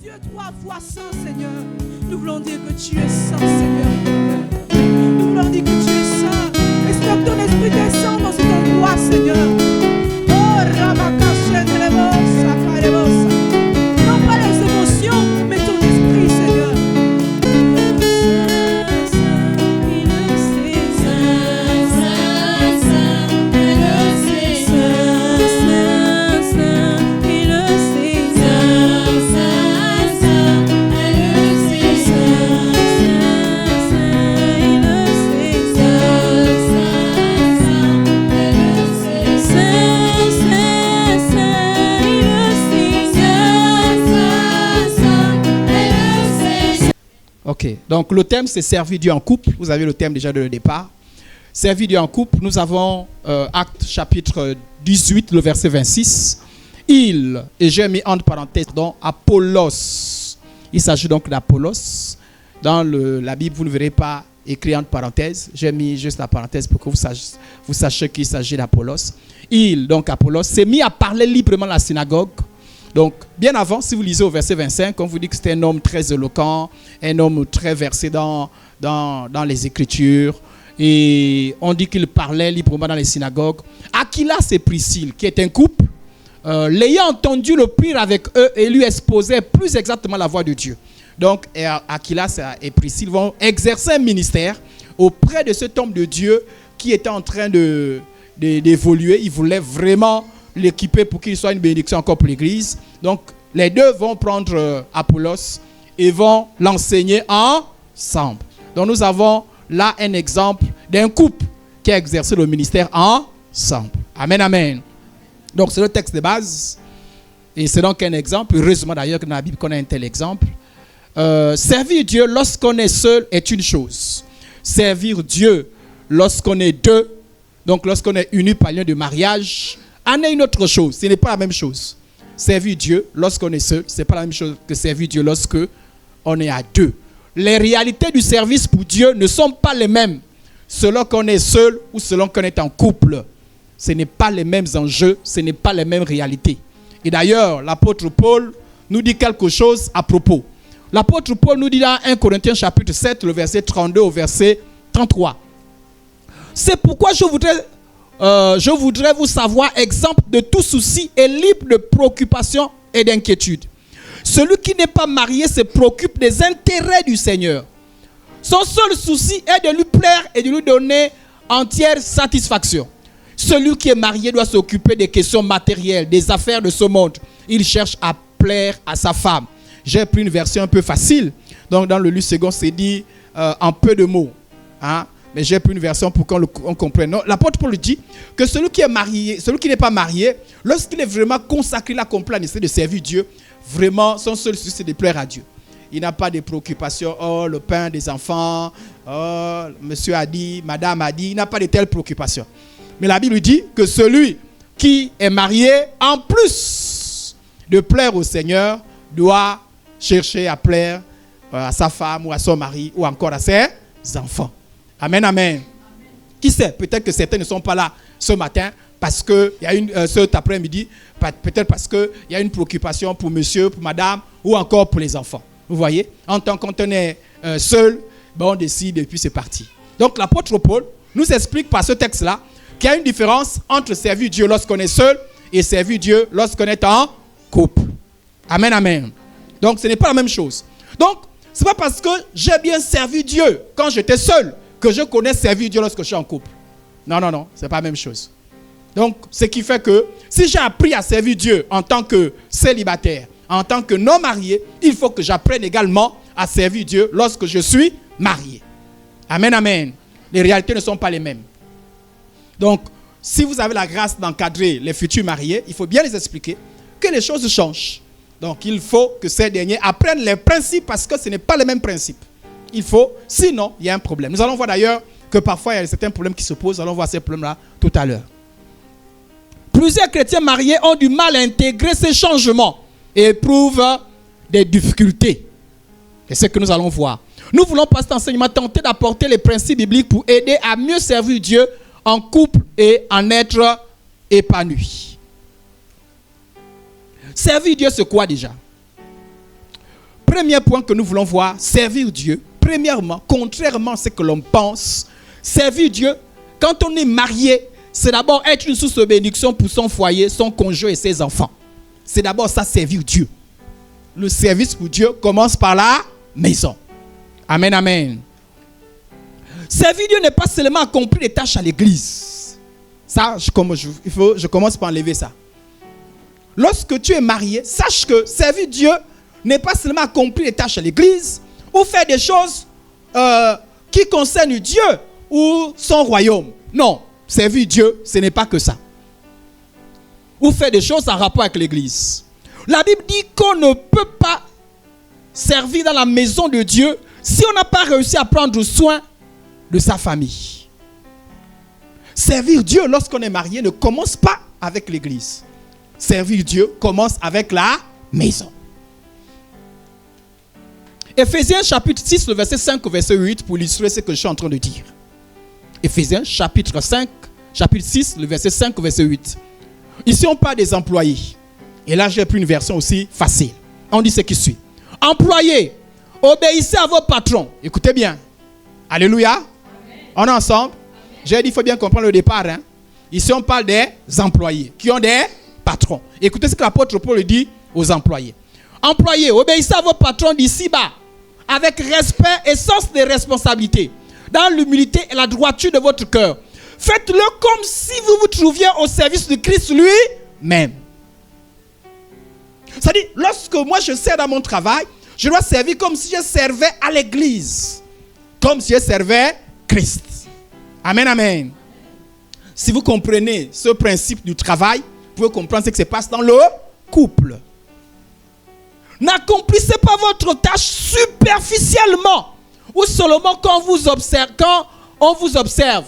Dieu 3 fois saint, Seigneur. Nous voulons dire que tu es saint, Seigneur. Nous voulons dire que tu es saint. Espère que ton esprit descend dans cet endroit, Seigneur. Oh, Rabakashenelebosa, Karebosa. Non pas les émotions, mais ton esprit, Seigneur. Ok, donc le thème c'est servir Dieu en couple. Vous avez le thème déjà de le départ. Servir Dieu en couple, nous avons Actes chapitre 18, le verset 26. Il, et j'ai mis entre parenthèses, donc Apollos. Il s'agit donc d'Apollos. Dans la Bible, vous ne verrez pas écrit entre parenthèses. J'ai mis juste la parenthèse pour que vous sachiez qu'il s'agit d'Apollos. Il, donc Apollos, s'est mis à parler librement à la synagogue. Donc, bien avant, si vous lisez au verset 25, on vous dit que c'était un homme très éloquent, un homme très versé dans les Écritures. Et on dit qu'il parlait librement dans les synagogues. Aquilas et Priscille, qui est un couple, l'ayant entendu, le prirent avec eux et lui exposaient plus exactement la voix de Dieu. Donc, Aquilas et Priscille vont exercer un ministère auprès de cet homme de Dieu qui était en train d'évoluer. Il voulait vraiment l'équiper pour qu'il soit une bénédiction encore pour l'église. Donc, les deux vont prendre Apollos et vont l'enseigner ensemble. Donc, nous avons là un exemple d'un couple qui a exercé le ministère ensemble. Amen, amen. Donc, c'est le texte de base. Et c'est donc un exemple. Heureusement d'ailleurs que dans la Bible, qu'on a un tel exemple. Servir Dieu lorsqu'on est seul est une chose. Servir Dieu lorsqu'on est deux, donc lorsqu'on est unis par lien de mariage, en est une autre chose. Ce n'est pas la même chose. Servir Dieu lorsqu'on est seul, ce n'est pas la même chose que servir Dieu lorsqu'on est à deux. Les réalités du service pour Dieu ne sont pas les mêmes selon qu'on est seul ou selon qu'on est en couple. Ce n'est pas les mêmes enjeux, ce n'est pas les mêmes réalités. Et d'ailleurs, l'apôtre Paul nous dit quelque chose à propos. L'apôtre Paul nous dit dans 1 Corinthiens chapitre 7, le verset 32 au verset 33. C'est pourquoi je voudrais vous savoir exemple de tout souci et libre de préoccupation et d'inquiétude. Celui qui n'est pas marié se préoccupe des intérêts du Seigneur. Son seul souci est de lui plaire et de lui donner entière satisfaction. Celui qui est marié doit s'occuper des questions matérielles, des affaires de ce monde. Il cherche à plaire à sa femme. J'ai pris une version un peu facile. Donc dans le livre second, c'est dit en peu de mots. Hein? Mais j'ai pris une version pour qu'on comprenne. Non, l'apôtre Paul dit que celui qui est marié, celui qui n'est pas marié, lorsqu'il est vraiment consacré, il a compris la nécessité de servir Dieu, vraiment son seul souci c'est de plaire à Dieu. Il n'a pas de préoccupations, oh le pain des enfants, oh monsieur a dit, madame a dit, il n'a pas de telles préoccupations. Mais la Bible dit que celui qui est marié, en plus de plaire au Seigneur, doit chercher à plaire à sa femme ou à son mari ou encore à ses enfants. Amen, amen. Qui sait, peut-être que certains ne sont pas là ce matin parce qu'il y a cet après-midi, peut-être parce qu'il y a une préoccupation pour monsieur, pour madame ou encore pour les enfants. Vous voyez, en tant qu'on est seul, on décide et puis c'est parti. Donc l'apôtre Paul nous explique par ce texte-là qu'il y a une différence entre servir Dieu lorsqu'on est seul et servir Dieu lorsqu'on est en couple. Amen, amen. Donc ce n'est pas la même chose. Donc, ce n'est pas parce que j'ai bien servi Dieu quand j'étais seul que je connais servir Dieu lorsque je suis en couple. Non, non, non, ce n'est pas la même chose. Donc, ce qui fait que si j'ai appris à servir Dieu en tant que célibataire, en tant que non marié, il faut que j'apprenne également à servir Dieu lorsque je suis marié. Amen, amen. Les réalités ne sont pas les mêmes. Donc, si vous avez la grâce d'encadrer les futurs mariés, il faut bien les expliquer que les choses changent. Donc, il faut que ces derniers apprennent les principes parce que ce n'est pas les mêmes principes. Il faut, sinon, il y a un problème. Nous allons voir d'ailleurs que parfois, il y a certains problèmes qui se posent. Nous allons voir ces problèmes-là tout à l'heure. Plusieurs chrétiens mariés ont du mal à intégrer ces changements et éprouvent des difficultés. C'est ce que nous allons voir. Nous voulons, par cet enseignement, tenter d'apporter les principes bibliques pour aider à mieux servir Dieu en couple et en être épanoui. Servir Dieu, c'est quoi déjà? Premier point que nous voulons voir, servir Dieu. Premièrement, contrairement à ce que l'on pense, servir Dieu, quand on est marié, c'est d'abord être une source de bénédiction pour son foyer, son conjoint et ses enfants. C'est d'abord ça, servir Dieu. Le service pour Dieu commence par la maison. Amen, amen. Servir Dieu n'est pas seulement accomplir les tâches à l'église. Ça, je commence par enlever ça. Lorsque tu es marié, sache que servir Dieu n'est pas seulement accomplir les tâches à l'église ou faire des choses qui concernent Dieu ou son royaume. Non, servir Dieu, ce n'est pas que ça. Ou faire des choses en rapport avec l'église. La Bible dit qu'on ne peut pas servir dans la maison de Dieu si on n'a pas réussi à prendre soin de sa famille. Servir Dieu lorsqu'on est marié ne commence pas avec l'église. Servir Dieu commence avec la maison. Éphésiens chapitre 6, le verset 5 au verset 8 pour illustrer ce que je suis en train de dire. Éphésiens chapitre 6, le verset 5 au verset 8. Ici on parle des employés. Et là j'ai pris une version aussi facile. On dit ce qui suit. Employés, obéissez à vos patrons. Écoutez bien. Alléluia. Amen. On est ensemble. Amen. J'ai dit il faut bien comprendre le départ. Ici on parle des employés qui ont des patrons. Écoutez ce que l'apôtre Paul dit aux employés. Employés, obéissez à vos patrons d'ici-bas avec respect et sens de responsabilité, dans l'humilité et la droiture de votre cœur. Faites-le comme si vous vous trouviez au service de Christ lui-même. C'est-à-dire, lorsque moi je sers dans mon travail, je dois servir comme si je servais à l'église, comme si je servais Christ. Amen, amen. Si vous comprenez ce principe du travail, vous pouvez comprendre ce qui se passe dans le couple. N'accomplissez pas votre tâche superficiellement ou seulement quand on vous observe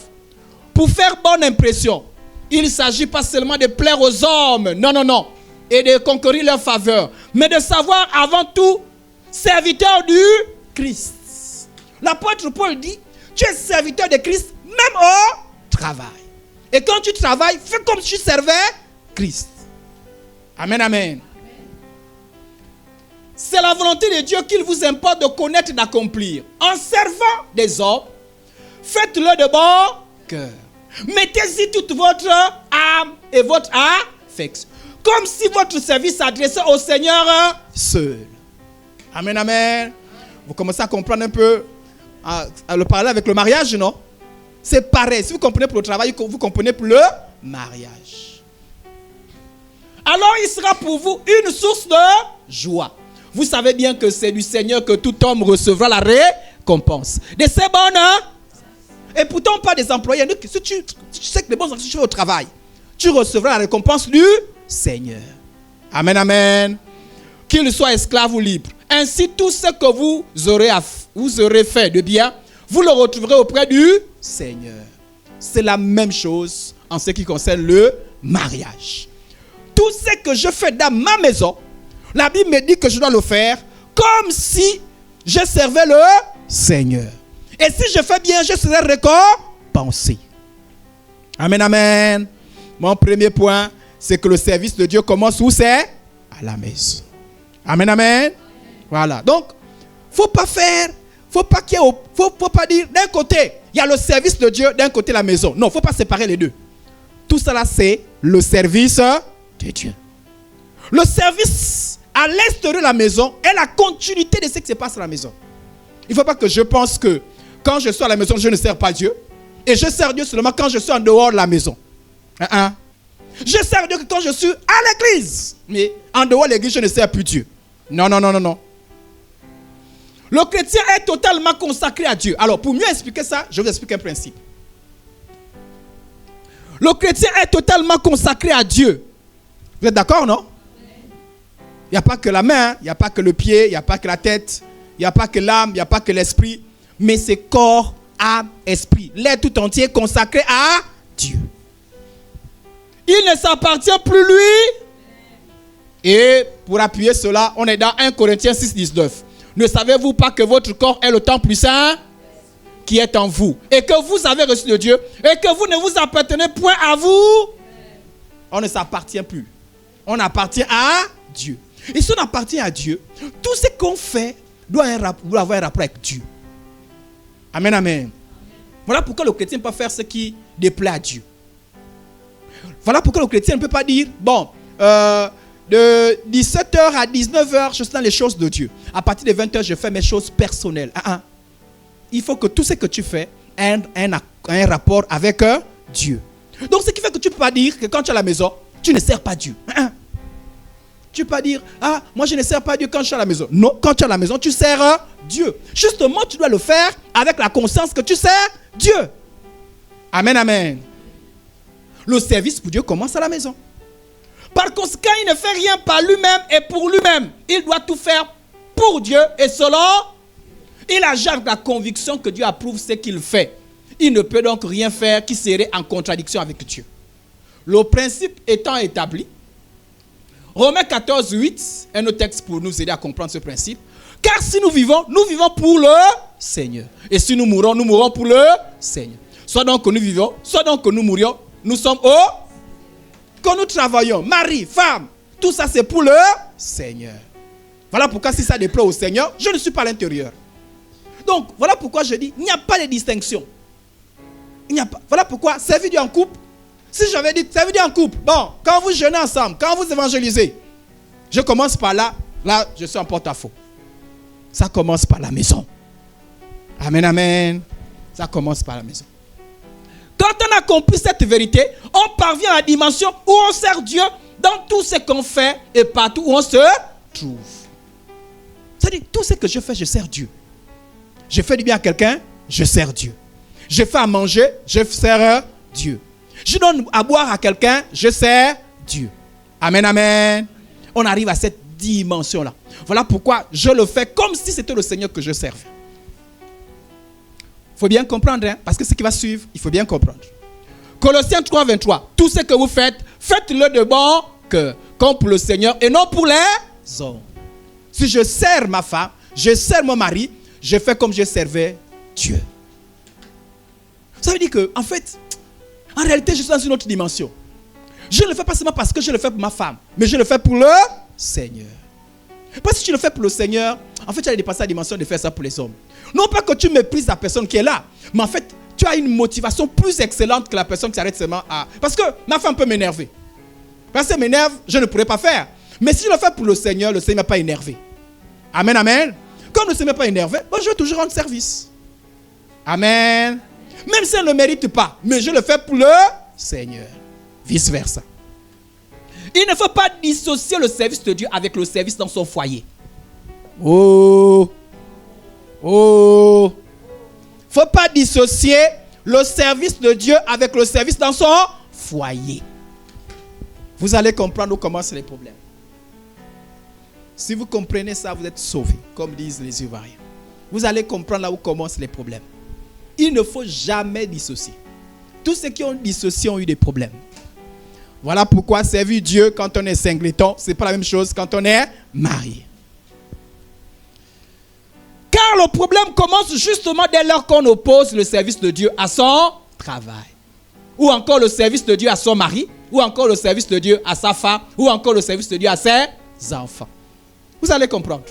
pour faire bonne impression. Il ne s'agit pas seulement de plaire aux hommes, non, et de conquérir leur faveur, mais de savoir avant tout serviteur du Christ. L'apôtre Paul dit, tu es serviteur de Christ même au travail. Et quand tu travailles, fais comme si tu servais Christ. Amen, amen. C'est la volonté de Dieu qu'il vous importe de connaître et d'accomplir. En servant des hommes, faites-le de bon cœur. Mettez-y toute votre âme et votre affection. Comme si votre service s'adressait au Seigneur seul. Amen, amen. Vous commencez à comprendre un peu, à le parler avec le mariage, non? C'est pareil. Si vous comprenez pour le travail, vous comprenez pour le mariage. Alors il sera pour vous une source de joie. Vous savez bien que c'est du Seigneur que tout homme recevra la récompense. De ces bonnes. Et pourtant, pas des employés. Si tu sais que les bonnes actions tu fais au travail, tu recevras la récompense du Seigneur. Amen, amen. Qu'il soit esclave ou libre. Ainsi, tout ce que vous aurez fait de bien, vous le retrouverez auprès du Seigneur. C'est la même chose en ce qui concerne le mariage. Tout ce que je fais dans ma maison, la Bible me dit que je dois le faire comme si je servais le Seigneur. Et si je fais bien, je serai récompensé. Amen, amen. Mon premier point, c'est que le service de Dieu commence où c'est? À la maison. Amen, amen. Voilà. Donc, faut pas dire d'un côté, il y a le service de Dieu, d'un côté la maison. Non, faut pas séparer les deux. Tout cela, c'est le service de Dieu. Le service à l'extérieur de la maison est la continuité de ce qui se passe à la maison. Il ne faut pas que je pense que quand je suis à la maison, je ne sers pas Dieu. Et je sers Dieu seulement quand je suis en dehors de la maison. Je sers Dieu quand je suis à l'église. Mais en dehors de l'église, je ne sers plus Dieu. Non. Le chrétien est totalement consacré à Dieu. Alors, pour mieux expliquer ça, je vous explique un principe. Le chrétien est totalement consacré à Dieu. Vous êtes d'accord, non? Il n'y a pas que la main, il n'y a pas que le pied, il n'y a pas que la tête, il n'y a pas que l'âme, il n'y a pas que l'esprit, mais c'est corps, âme, esprit. L'être tout entier consacré à Dieu. Il ne s'appartient plus lui. Et pour appuyer cela, on est dans 1 Corinthiens 6, 19. Ne savez-vous pas que votre corps est le temple saint qui est en vous et que vous avez reçu de Dieu et que vous ne vous appartenez point à vous? On ne s'appartient plus. On appartient à Dieu. Et si on appartient à Dieu, tout ce qu'on fait doit avoir un rapport avec Dieu. Amen, amen. Voilà pourquoi le chrétien ne peut pas faire ce qui déplaît à Dieu. Voilà pourquoi le chrétien ne peut pas dire, bon, de 17h à 19h, je suis dans les choses de Dieu. À partir de 20h, je fais mes choses personnelles. Il faut que tout ce que tu fais ait un rapport avec Dieu. Donc, ce qui fait que tu ne peux pas dire que quand tu es à la maison, tu ne sers pas Dieu. Tu ne peux pas dire, moi je ne sers pas Dieu quand je suis à la maison. Non, quand tu es à la maison, tu sers Dieu. Justement, tu dois le faire avec la conscience que tu sers Dieu. Amen, amen. Le service pour Dieu commence à la maison. Par conséquent, il ne fait rien par lui-même et pour lui-même. Il doit tout faire pour Dieu et selon. Il agit avec la conviction que Dieu approuve ce qu'il fait. Il ne peut donc rien faire qui serait en contradiction avec Dieu. Le principe étant établi, Romains 14, 8, un autre texte pour nous aider à comprendre ce principe. Car si nous vivons pour le Seigneur. Et si nous mourons pour le Seigneur. Soit donc que nous vivons, soit donc que nous mourions, nous sommes que nous travaillons, mari, femme, tout ça c'est pour le Seigneur. Voilà pourquoi si ça déplaît au Seigneur, je ne suis pas à l'intérieur. Donc, voilà pourquoi je dis, il n'y a pas de distinction. Voilà pourquoi servir Dieu en couple. Si j'avais dit servir Dieu en couple, bon, quand vous jeûnez ensemble, quand vous évangélisez, je commence par là, je suis en porte-à-faux. Ça commence par la maison. Amen, amen. Ça commence par la maison. Quand on a compris cette vérité, on parvient à la dimension où on sert Dieu dans tout ce qu'on fait et partout où on se trouve. C'est-à-dire, tout ce que je fais, je sers Dieu. Je fais du bien à quelqu'un, je sers Dieu. Je fais à manger, je sers Dieu. Je donne à boire à quelqu'un, je sers Dieu. Amen, amen. On arrive à cette dimension-là. Voilà pourquoi je le fais comme si c'était le Seigneur que je servais. Il faut bien comprendre, parce que ce qui va suivre, il faut bien comprendre. Colossiens 3, 23. Tout ce que vous faites, faites-le de bon cœur, comme pour le Seigneur et non pour les hommes. Si je sers ma femme, je sers mon mari, je fais comme je servais Dieu. Ça veut dire que, en fait, en réalité, je suis dans une autre dimension. Je ne le fais pas seulement parce que je le fais pour ma femme, mais je le fais pour le Seigneur. Parce que si tu le fais pour le Seigneur, en fait, tu as dépassé la dimension de faire ça pour les hommes. Non pas que tu méprises la personne qui est là, mais en fait, tu as une motivation plus excellente que la personne qui s'arrête seulement à... Parce que ma femme peut m'énerver. Parce qu'elle m'énerve, je ne pourrais pas faire. Mais si je le fais pour le Seigneur ne m'a pas énervé. Amen, amen. Comme le Seigneur ne m'a pas énervé, je vais toujours rendre service. Amen. Même si elle ne mérite pas, mais je le fais pour le Seigneur. Vice versa. Il ne faut pas dissocier le service de Dieu avec le service dans son foyer. Il ne faut pas dissocier le service de Dieu avec le service dans son foyer. Vous allez comprendre où commencent les problèmes. Si vous comprenez ça, vous êtes sauvés, comme disent les Ivoiriens. Vous allez comprendre là où commencent les problèmes. Il ne faut jamais dissocier. Tous ceux qui ont dissocié ont eu des problèmes. Voilà pourquoi servir Dieu quand on est singleton, ce n'est pas la même chose quand on est marié. Car le problème commence justement dès lors qu'on oppose le service de Dieu à son travail. Ou encore le service de Dieu à son mari, ou encore le service de Dieu à sa femme, ou encore le service de Dieu à ses enfants. Vous allez comprendre.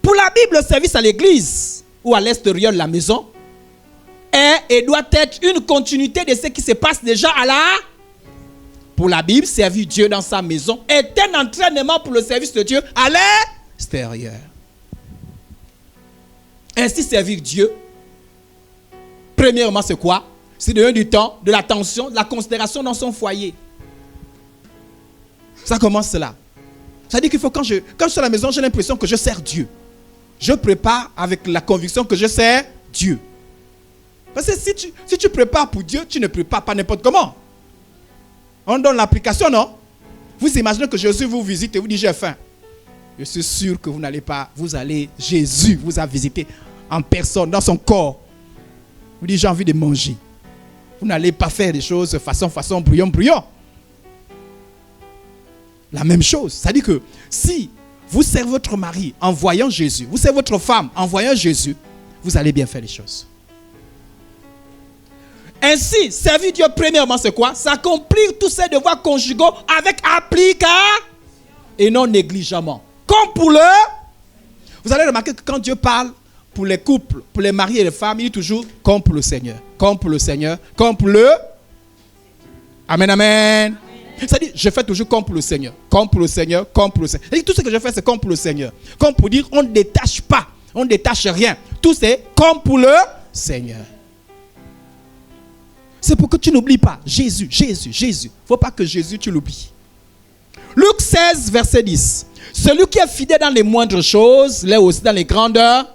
Pour la Bible, le service à l'église ou à l'extérieur de la maison est et doit être une continuité de ce qui se passe déjà à la... Pour la Bible, servir Dieu dans sa maison est un entraînement pour le service de Dieu à l'extérieur. Ainsi, servir Dieu, premièrement, c'est quoi? C'est donner du temps, de l'attention, de la considération dans son foyer. Ça commence là. Ça dit qu'il faut, quand je suis à la maison, j'ai l'impression que je sers Dieu. Je prépare avec la conviction que je sers Dieu. Parce que si tu prépares pour Dieu, tu ne prépares pas n'importe comment. On donne l'application, non? Vous imaginez que Jésus vous visite et vous dit j'ai faim. Je suis sûr que Jésus vous a visité en personne, dans son corps. Vous dites j'ai envie de manger. Vous n'allez pas faire des choses façon, brouillon. La même chose. C'est-à-dire que si vous servez votre mari en voyant Jésus, vous servez votre femme en voyant Jésus, vous allez bien faire les choses. Ainsi, servir Dieu premièrement, c'est quoi? C'est accomplir tous ses devoirs conjugaux avec application. et non négligemment. Comme pour le... Vous allez remarquer que quand Dieu parle pour les couples, pour les maris et les femmes, il dit toujours comme pour le Seigneur, comme pour le Seigneur, comme pour le... Amen, amen. C'est-à-dire, je fais toujours comme pour le Seigneur, comme pour le Seigneur, comme pour le Seigneur. C'est-à-dire, tout ce que je fais, c'est comme pour le Seigneur. Comme pour dire, on ne détache pas, on ne détache rien. Tout c'est comme pour le Seigneur. C'est pour que tu n'oublies pas Jésus, Jésus, Jésus. Il ne faut pas que Jésus, tu l'oublies. Luc 16, verset 10. Celui qui est fidèle dans les moindres choses, l'est aussi dans les grandeurs.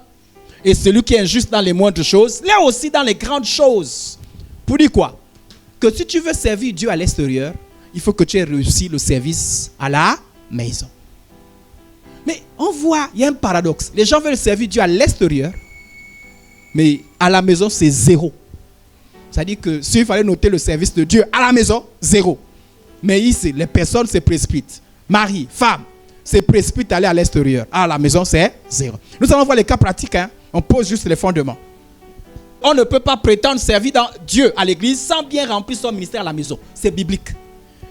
Et celui qui est injuste dans les moindres choses, l'est aussi dans les grandes choses. Pour dire quoi? Que si tu veux servir Dieu à l'extérieur, il faut que tu aies réussi le service à la maison. Mais on voit, il y a un paradoxe. Les gens veulent servir Dieu à l'extérieur, mais à la maison, c'est zéro. C'est-à-dire que s'il fallait noter le service de Dieu à la maison, zéro. Mais ici, les personnes se précipitent. Mari, femme, se précipitent à aller à l'extérieur. À la maison, c'est zéro. Nous allons voir les cas pratiques. On pose juste les fondements. On ne peut pas prétendre servir dans Dieu à l'église sans bien remplir son ministère à la maison. C'est biblique.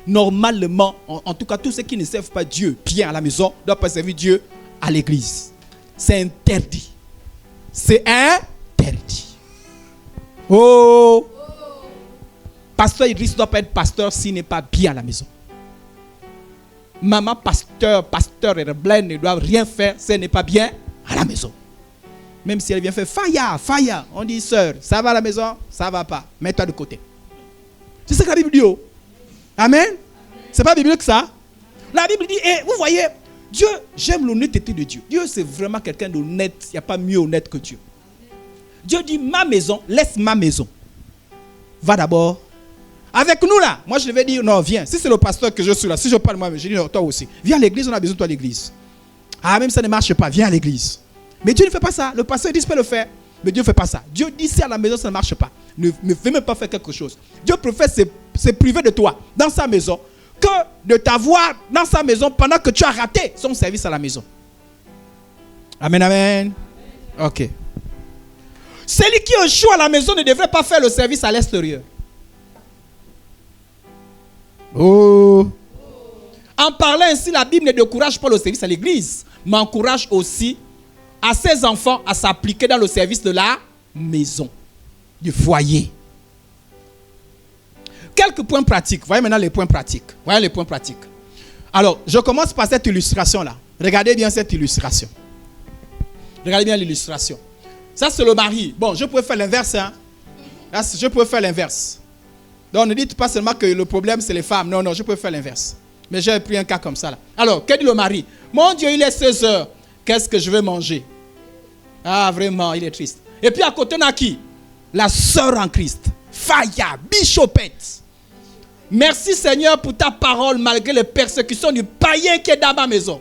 Normalement, en tout cas, tous ceux qui ne servent pas Dieu bien à la maison ne doivent pas servir Dieu à l'église. C'est interdit. C'est interdit. Oh! Pasteur Idriss ne doit pas être pasteur s'il n'est pas bien à la maison. Maman pasteur Blaine ne doit rien faire si elle n'est pas bien à la maison. Même si elle vient faire faya, on dit sœur, ça va à la maison, ça va pas, mets-toi de côté. C'est ce que la Bible dit. Oh. Amen. C'est pas biblique ça. La Bible dit, vous voyez, Dieu, j'aime l'honnêteté de Dieu. Dieu c'est vraiment quelqu'un d'honnête, il n'y a pas mieux honnête que Dieu. Dieu dit, ma maison, laisse ma maison. Va d'abord avec nous là. Moi je vais dire, non, viens. Si c'est le pasteur que je suis là, si je parle moi, je dis, non, toi aussi. Viens à l'église, on a besoin de toi à l'église. Ah, même ça ne marche pas, viens à l'église. Mais Dieu ne fait pas ça. Le pasteur dit, je peux le faire. Mais Dieu ne fait pas ça. Dieu dit, si à la maison ça ne marche pas, ne fais même pas faire quelque chose. Dieu préfère se priver de toi dans sa maison que de t'avoir dans sa maison pendant que tu as raté son service à la maison. Amen, amen. Ok. Celui qui échoue à la maison ne devrait pas faire le service à l'extérieur. Oh. En parlant ainsi, la Bible ne décourage pas le service à l'église, mais encourage aussi à ses enfants à s'appliquer dans le service de la maison, du foyer. Quelques points pratiques. Voyez maintenant les points pratiques. Voyez les points pratiques. Alors, je commence par cette illustration-là. Regardez bien cette illustration. Regardez bien l'illustration. Ça, c'est le mari. Bon, je pourrais faire l'inverse. Hein? Là, je pourrais faire l'inverse. Donc, ne dites pas seulement que le problème, c'est les femmes. Non, je pourrais faire l'inverse. Mais j'ai pris un cas comme ça. Là. Alors, que dit le mari? Mon Dieu, il est 16 heures. Qu'est-ce que je vais manger? Ah, vraiment, il est triste. Et puis, à côté, on a qui? La sœur en Christ. Faya, Bichopette. Merci, Seigneur, pour ta parole, malgré les persécutions du païen qui est dans ma maison.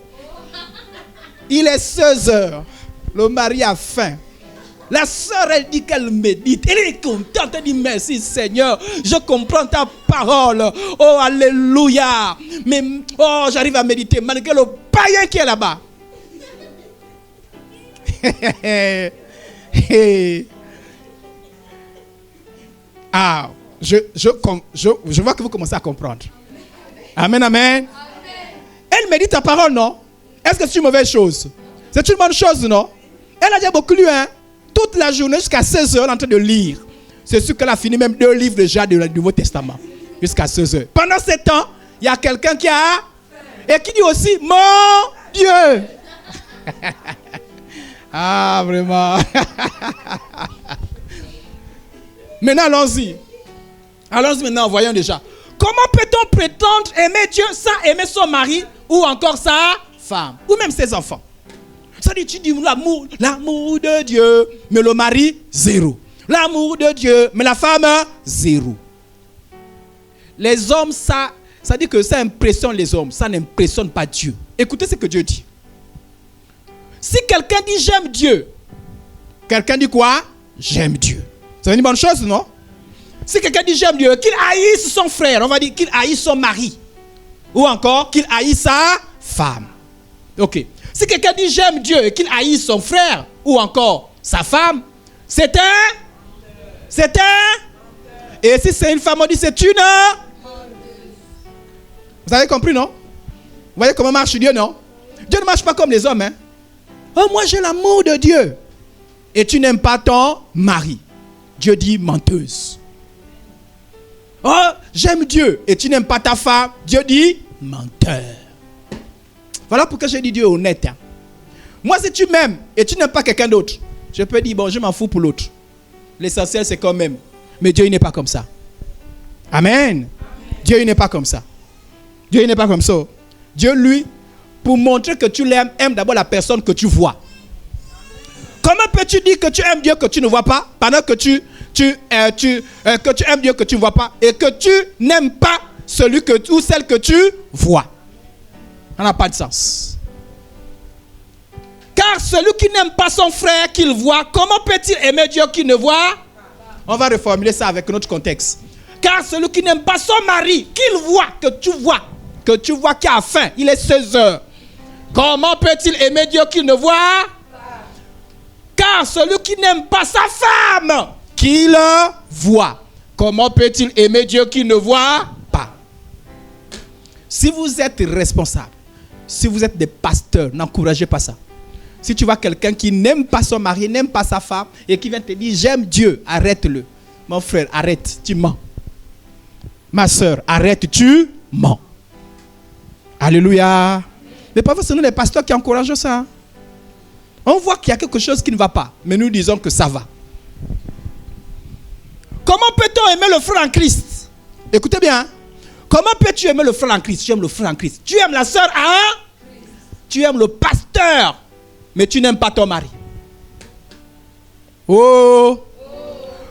Il est 16 heures. Le mari a faim. La sœur, elle dit qu'elle médite. Elle est contente. Elle dit merci Seigneur. Je comprends ta parole. Oh, alléluia. Mais, oh, j'arrive à méditer malgré le païen qui est là-bas. Ah, je vois que vous commencez à comprendre. Amen, amen. Elle médite ta parole, non? Est-ce que c'est une mauvaise chose? C'est une bonne chose, non? Elle a déjà beaucoup lu, hein? Toute la journée jusqu'à 16 heures en train de lire. C'est sûr qu'elle a fini même 2 livres déjà du Nouveau Testament. Jusqu'à 16 heures. Pendant ce temps, il y a quelqu'un qui a... Et qui dit aussi, mon Dieu. Ah, vraiment. Maintenant, allons-y. Allons-y maintenant, voyons déjà. Comment peut-on prétendre aimer Dieu sans aimer son mari ou encore sa femme ou même ses enfants? Ça dit, tu dis l'amour de Dieu, mais le mari, zéro. L'amour de Dieu, mais la femme, zéro. Les hommes, ça dit que ça impressionne les hommes, ça n'impressionne pas Dieu. Écoutez ce que Dieu dit. Si quelqu'un dit j'aime Dieu, quelqu'un dit quoi? J'aime Dieu. C'est une bonne chose, non? Si quelqu'un dit j'aime Dieu, qu'il haïsse son frère, on va dire qu'il haïsse son mari. Ou encore qu'il haïsse sa femme. Ok. Si quelqu'un dit j'aime Dieu et qu'il haïsse son frère ou encore sa femme, c'est un. Et si c'est une femme, on dit c'est une. Vous avez compris, non? voyez comment marche Dieu, non? Dieu ne marche pas comme les hommes. Hein? Oh, moi j'ai l'amour de Dieu. Et tu n'aimes pas ton mari. Dieu dit menteuse. Oh, j'aime Dieu. Et tu n'aimes pas ta femme. Dieu dit menteur. Voilà pourquoi j'ai dit Dieu est honnête. Hein? Moi, si tu m'aimes et tu n'aimes pas quelqu'un d'autre, je peux dire, bon, je m'en fous pour l'autre. L'essentiel, c'est quand même. Mais Dieu, il n'est pas comme ça. Amen. Dieu, il n'est pas comme ça. Dieu, il n'est pas comme ça. Dieu, lui, pour montrer que tu l'aimes, aime d'abord la personne que tu vois. Comment peux-tu dire que tu aimes Dieu que tu ne vois pas, pendant que que tu aimes Dieu que tu ne vois pas, et que tu n'aimes pas celui ou celle que tu vois? Ça n'a pas de sens. Car celui qui n'aime pas son frère qu'il voit, comment peut-il aimer Dieu qu'il ne voit? On va reformuler ça avec notre contexte. Car celui qui n'aime pas son mari qu'il voit, que tu vois qui a faim, il est 16 heures. Comment peut-il aimer Dieu qu'il ne voit? Car celui qui n'aime pas sa femme qu'il voit, comment peut-il aimer Dieu qu'il ne voit pas? Si vous êtes responsable, si vous êtes des pasteurs, n'encouragez pas ça. Si tu vois quelqu'un qui n'aime pas son mari, n'aime pas sa femme, et qui vient te dire, j'aime Dieu, arrête-le. Mon frère, arrête, tu mens. Ma soeur, arrête, tu mens. Alléluia. Mais parfois, c'est nous les pasteurs qui encourageons ça. On voit qu'il y a quelque chose qui ne va pas, mais nous disons que ça va. Comment peut-on aimer le frère en Christ? Écoutez bien. Hein? Comment peux-tu aimer le frère en Christ? Tu aimes le frère en Christ. Tu aimes la soeur en Christ. Tu aimes le pasteur, mais tu n'aimes pas ton mari. Oh.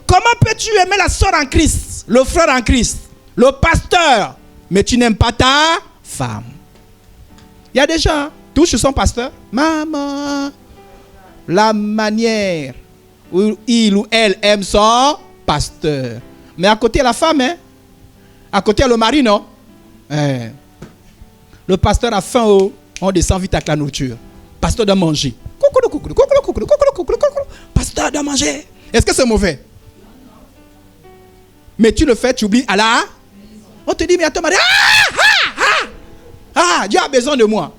Comment peux-tu aimer la soeur en Christ, le frère en Christ, le pasteur, mais tu n'aimes pas ta femme? Il y a des gens, tous sont pasteurs. Maman, la manière où il ou elle aime son pasteur. Mais à côté, la femme, hein? À côté, le mari, non? Le pasteur a faim, on descend vite avec la nourriture. Pasteur doit manger. Pasteur doit manger. Est-ce que c'est mauvais? Mais tu le fais, tu oublies. Allah. On te dit, mais attends, Marie. Dieu a besoin de moi.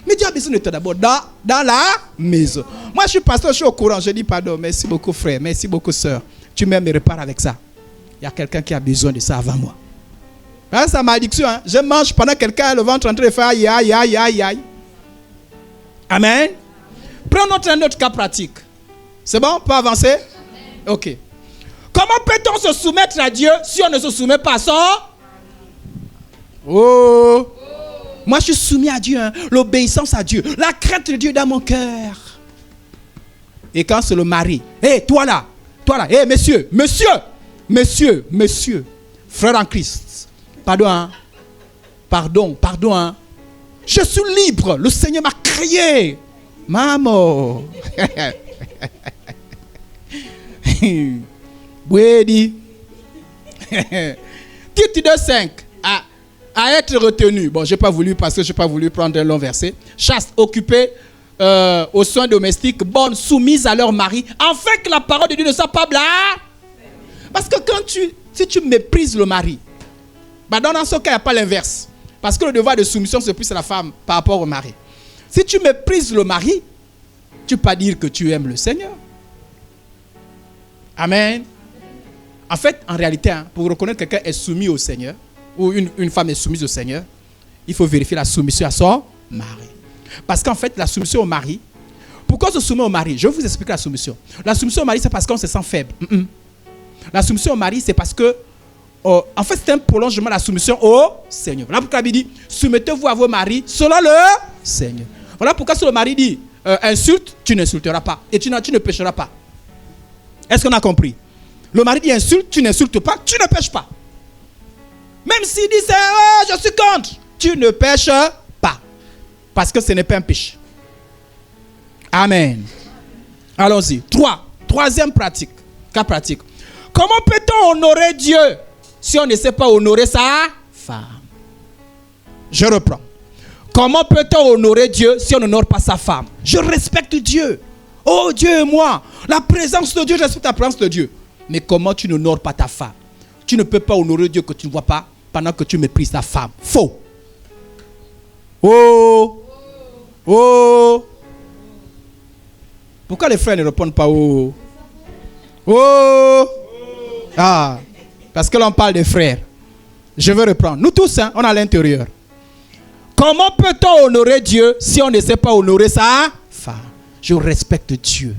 Mais Dieu a besoin de toi d'abord dans la maison. Moi, je suis pasteur, je suis au courant. Je dis pardon. Merci beaucoup, frère. Merci beaucoup, soeur. Tu m'aimes et repars avec ça. Il y a quelqu'un qui a besoin de ça avant moi. Hein, c'est ma addiction. Hein? Je mange pendant que quelqu'un a le ventre en train de faire aïe, aïe, aïe, aïe, aïe. Amen. Prenons un autre cas pratique. C'est bon? On peut avancer? Ok. Comment peut-on se soumettre à Dieu si on ne se soumet pas à son? Oh! Moi, je suis soumis à Dieu. Hein? L'obéissance à Dieu. La crainte de Dieu dans mon cœur. Et quand c'est le mari. Hé, toi là. Hé, monsieur. Frère en Christ. Pardon, hein? Pardon, hein? Je suis libre. Le Seigneur m'a créé. Maman. Oui. Tite 2:5. À être retenu. Bon, je n'ai pas voulu parce que je n'ai pas voulu prendre un long verset. Chaste, occupée aux soins domestiques, bonne, soumise à leur mari, afin que la parole de Dieu ne soit pas blasphème. Parce que si tu méprises le mari, dans ce cas, il n'y a pas l'inverse. Parce que le devoir de soumission, c'est plus à la femme par rapport au mari. Si tu méprises le mari, tu ne peux pas dire que tu aimes le Seigneur. Amen. En fait, en réalité, hein, pour reconnaître que quelqu'un est soumis au Seigneur, ou une femme est soumise au Seigneur, il faut vérifier la soumission à son mari. Parce qu'en fait, la soumission au mari, pourquoi on se soumet au mari? Je vais vous expliquer la soumission. La soumission au mari, c'est parce qu'on se sent faible. La soumission au mari, c'est parce que, en fait, c'est un prolongement de la soumission au Seigneur. Voilà pourquoi il dit, soumettez-vous à vos maris selon le Seigneur. Voilà pourquoi si le mari dit, insulte, tu n'insulteras pas. Et tu ne pécheras pas. Est-ce qu'on a compris? Le mari dit insulte, tu n'insultes pas, tu ne pêches pas. Même s'il dit je suis contre, tu ne pêches pas. Parce que ce n'est pas un péché. Amen. Allons-y. Troisième pratique. Cas pratique. Comment peut-on honorer Dieu si on ne sait pas honorer sa femme? Je reprends. Comment peut-on honorer Dieu si on n'honore pas sa femme? Je respecte Dieu. Oh Dieu et moi. La présence de Dieu, je respecte la présence de Dieu. Mais comment tu n'honores pas ta femme? Tu ne peux pas honorer Dieu que tu ne vois pas pendant que tu méprises ta femme. Faux. Oh. Oh. Pourquoi les frères ne répondent pas oh? Oh. Ah. Parce que l'on parle des frères. Je vais reprendre. Nous tous, hein, on est à l'intérieur. Comment peut-on honorer Dieu si on ne sait pas honorer sa femme? Je respecte Dieu.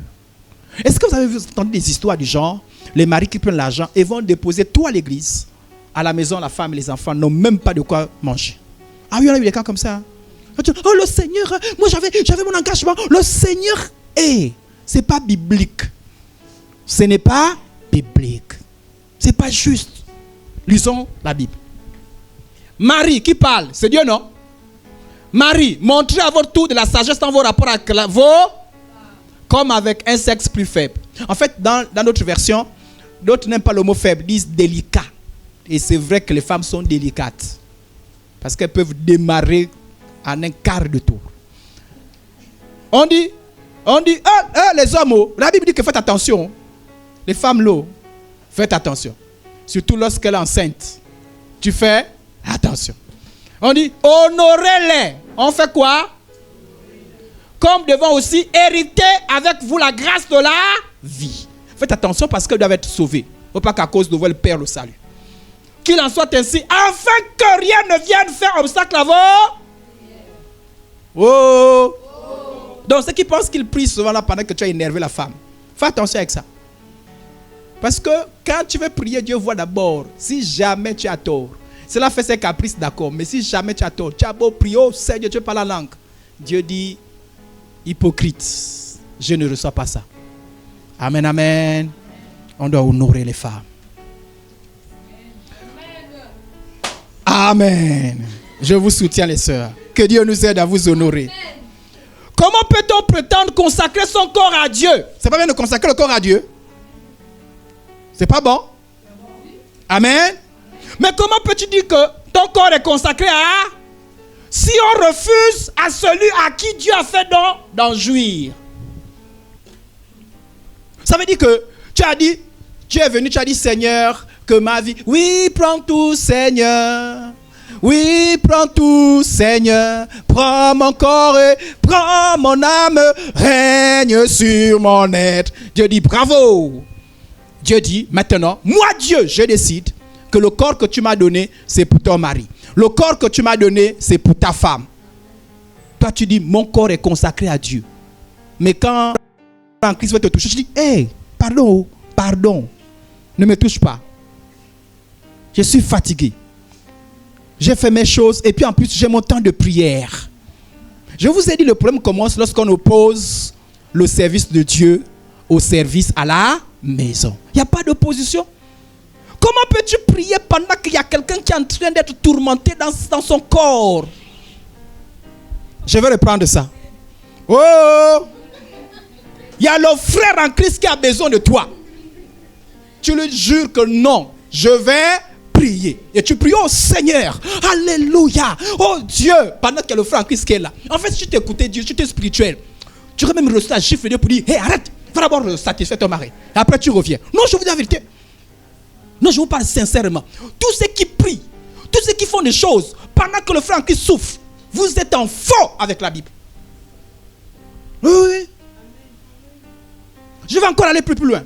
Est-ce que vous avez entendu des histoires du genre? Les maris qui prennent l'argent et vont déposer tout à l'église. À la maison, la femme et les enfants n'ont même pas de quoi manger. Ah oui, on a eu des cas comme ça. Hein? Oh le Seigneur, moi j'avais mon engagement. Le Seigneur est. C'est pas biblique. Ce n'est pas biblique. C'est pas juste. Lisons la Bible. Marie qui parle, c'est Dieu, non? Marie, montrez à votre tour de la sagesse dans vos rapports avec vos, comme avec un sexe plus faible. En fait, dans notre version, d'autres n'aiment pas le mot faible, disent délicat. Et c'est vrai que les femmes sont délicates. Parce qu'elles peuvent démarrer en un quart de tour. On dit, les hommes, oh, la Bible dit que faites attention. Les femmes, là, faites attention. Surtout lorsqu'elle est enceinte. Tu fais attention. On dit, honorez-les. On fait quoi? Comme devant aussi hériter avec vous la grâce de la vie. Faites attention parce qu'elles doivent être sauvées. Il ne faut pas qu'à cause de vous, elles perdent le salut. Qu'il en soit ainsi, afin que rien ne vienne faire obstacle à vos. Oh. Donc ceux qui pensent qu'ils prient souvent là pendant que tu as énervé la femme, fais attention avec ça. Parce que quand tu veux prier, Dieu voit d'abord. Si jamais tu as tort, cela fait ses caprices, d'accord. Mais si jamais tu as tort, tu as beau prier, oh Seigneur, tu parles la langue. Dieu dit, hypocrite, je ne reçois pas ça. Amen, amen. On doit honorer les femmes. Amen. Je vous soutiens les sœurs. Que Dieu nous aide à vous honorer. Comment peut-on prétendre consacrer son corps à Dieu? C'est pas bien de consacrer le corps à Dieu? C'est pas bon? Amen. Mais comment peux-tu dire que ton corps est consacré à? Si on refuse à celui à qui Dieu a fait don d'en jouir. Ça veut dire que tu as dit, Dieu est venu, tu as dit Seigneur, que ma vie... Oui, prends tout Seigneur. Oui, prends tout Seigneur. Prends mon corps et prends mon âme. Règne sur mon être. Dieu dit bravo. Dieu dit maintenant, moi Dieu, je décide que le corps que tu m'as donné, c'est pour ton mari. Le corps que tu m'as donné, c'est pour ta femme. Toi, tu dis, mon corps est consacré à Dieu. Mais quand Christ va te toucher, tu dis, hey, pardon, ne me touche pas. Je suis fatigué. J'ai fait mes choses et puis en plus, j'ai mon temps de prière. Je vous ai dit, le problème commence lorsqu'on oppose le service de Dieu au service à la maison. Il n'y a pas d'opposition. Comment peux-tu prier pendant qu'il y a quelqu'un qui est en train d'être tourmenté dans son corps? Je vais reprendre ça. Oh! Il y a le frère en Christ qui a besoin de toi. Tu lui jures que non, je vais prier. Et tu pries, oh Seigneur, alléluia, oh Dieu, pendant qu'il y a le frère en Christ qui est là. En fait, si tu t'écoutais Dieu, si tu es spirituel, tu aurais même reçu un chiffre de Dieu pour dire, hé, arrête, va d'abord satisfaire ton mari. Et après, tu reviens. Non, je vous dis la vérité. Non, je vous parle sincèrement. Tous ceux qui prient, tous ceux qui font des choses pendant que le frère en Christ souffre, vous êtes en faux avec la Bible. Oui. Je vais encore aller plus loin.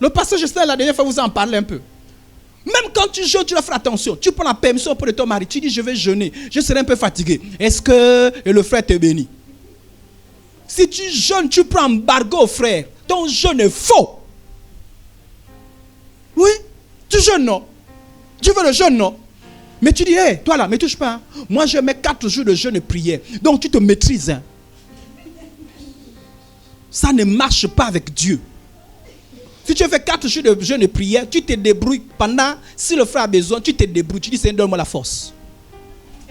Le pasteur Justin, la dernière fois, vous en parlez un peu. Même quand tu jeûnes, tu dois faire attention. Tu prends la permission auprès de ton mari. Tu dis, je vais jeûner. Je serai un peu fatigué. Est-ce que le frère te bénit? Si tu jeûnes, tu prends embargo, frère. Ton jeûne est faux. Oui, tu jeûnes, non? Tu veux le jeûne, non? Mais tu dis, hé, toi là, ne me touche pas. Hein. Moi, je mets 4 jours de jeûne et prière. Donc, tu te maîtrises. Hein. Ça ne marche pas avec Dieu. Si tu fais 4 jours de jeûne et prière, tu te débrouilles pendant, si le frère a besoin, tu te débrouilles. Tu dis, Seigneur, donne-moi la force.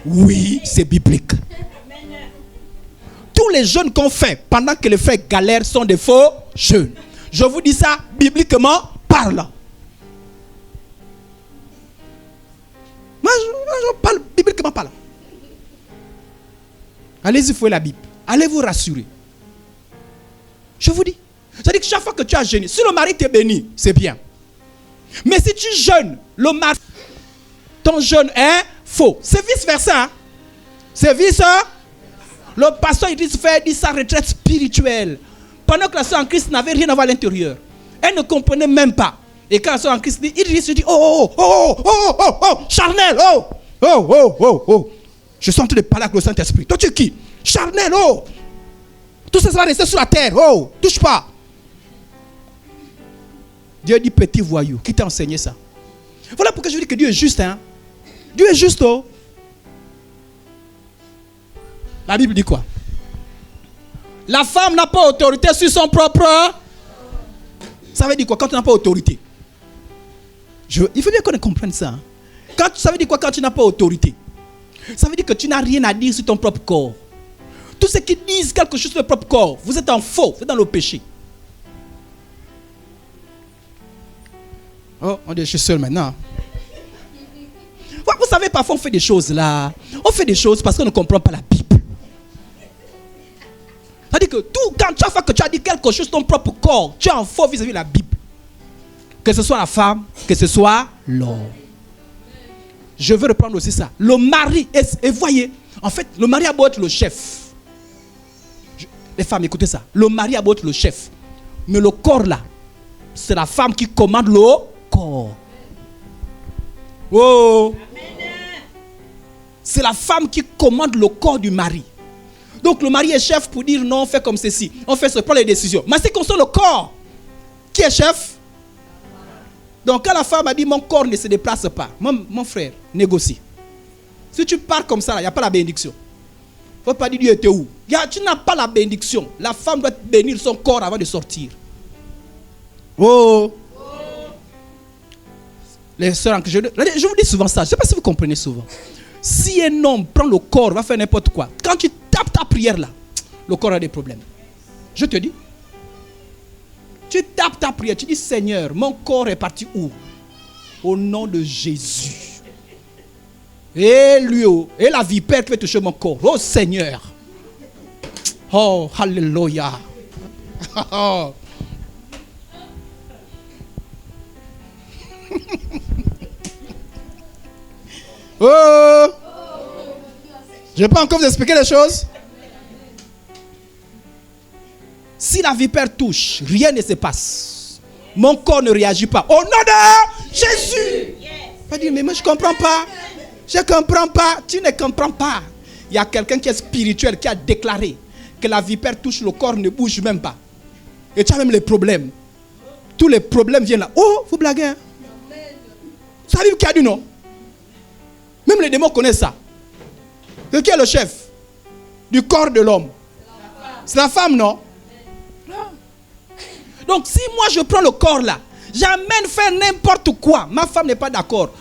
Oui, c'est biblique. Tous les jeûnes qu'on fait pendant que les frères galèrent sont des faux jeûnes. Je vous dis ça bibliquement parlant. Moi, je parle bibliquement parlant. Allez-y, fouillez la Bible. Allez vous rassurer. Je vous dis. C'est-à-dire que chaque fois que tu as jeûné, si le mari te bénit, c'est bien. Mais si tu jeûnes, le mari, ton jeûne est faux. C'est vice-versa. Hein? Service, le pasteur il dit sa retraite spirituelle. Pendant que la sœur en Christ n'avait rien à voir à l'intérieur. Elle ne comprenait même pas. Et quand la sœur en Christ dit, il se dit, charnel, Je suis en train de parler avec le Saint-Esprit. Toi tu es qui? Charnel, Tout ça va rester sur la terre, touche pas. Dieu dit, petit voyou, qui t'a enseigné ça? Voilà pourquoi je dis que Dieu est juste, hein. Dieu est juste, La Bible dit quoi? La femme n'a pas autorité sur son propre. Ça veut dire quoi quand tu n'as pas autorité? Il faut bien qu'on comprenne ça. Hein. Ça veut dire quoi quand tu n'as pas autorité? Ça veut dire que tu n'as rien à dire sur ton propre corps. Tous ceux qui disent quelque chose sur leur propre corps, vous êtes en faux, vous êtes dans le péché. Oh, on dit, je suis seul maintenant. Vous savez, parfois on fait des choses là. On fait des choses parce qu'on ne comprend pas la Bible. C'est-à-dire que quand chaque fois que tu as dit quelque chose sur ton propre corps, tu es en faux vis-à-vis de la Bible. Que ce soit la femme, que ce soit l'homme. Je veux reprendre aussi ça. Le mari, et voyez, en fait, le mari a beau être le chef. Les femmes, écoutez ça. Le mari a beau être le chef. Mais le corps là, c'est la femme qui commande le corps. Oh. C'est la femme qui commande le corps du mari. Donc le mari est chef pour dire non, on fait comme ceci. On fait ce, prend les décisions. Mais c'est concerne le corps. Qui est chef? Donc quand la femme a dit mon corps ne se déplace pas, mon frère, négocie. Si tu pars comme ça, il n'y a pas la bénédiction. Il ne faut pas dire Dieu était où. Tu n'as pas la bénédiction. La femme doit bénir son corps avant de sortir. Oh. Les sœurs, je vous dis souvent ça. Je ne sais pas si vous comprenez souvent. Si un homme prend le corps, va faire n'importe quoi. Quand tu tapes ta prière là, le corps a des problèmes. Je te dis. Tu tapes ta prière, tu dis Seigneur, mon corps est parti où? Au nom de Jésus. Et lui, et la vipère qui va toucher mon corps. Oh Seigneur. Oh, alléluia. Oh. Oh. Je ne vais pas encore vous expliquer les choses. Si la vipère touche, rien ne se passe. Mon corps ne réagit pas. Au nom de Jésus. Pas dire, mais moi je ne comprends pas. Je ne comprends pas. Tu ne comprends pas. Il y a quelqu'un qui est spirituel qui a déclaré que la vipère touche le corps, ne bouge même pas. Et tu as même les problèmes. Tous les problèmes viennent là. Oh, vous blaguez. Hein? Ça arrive qui a dit non. Même les démons connaissent ça. Qui est le chef du corps de l'homme? C'est la femme, non? Donc si moi je prends le corps là, j'amène faire n'importe quoi, ma femme n'est pas d'accord.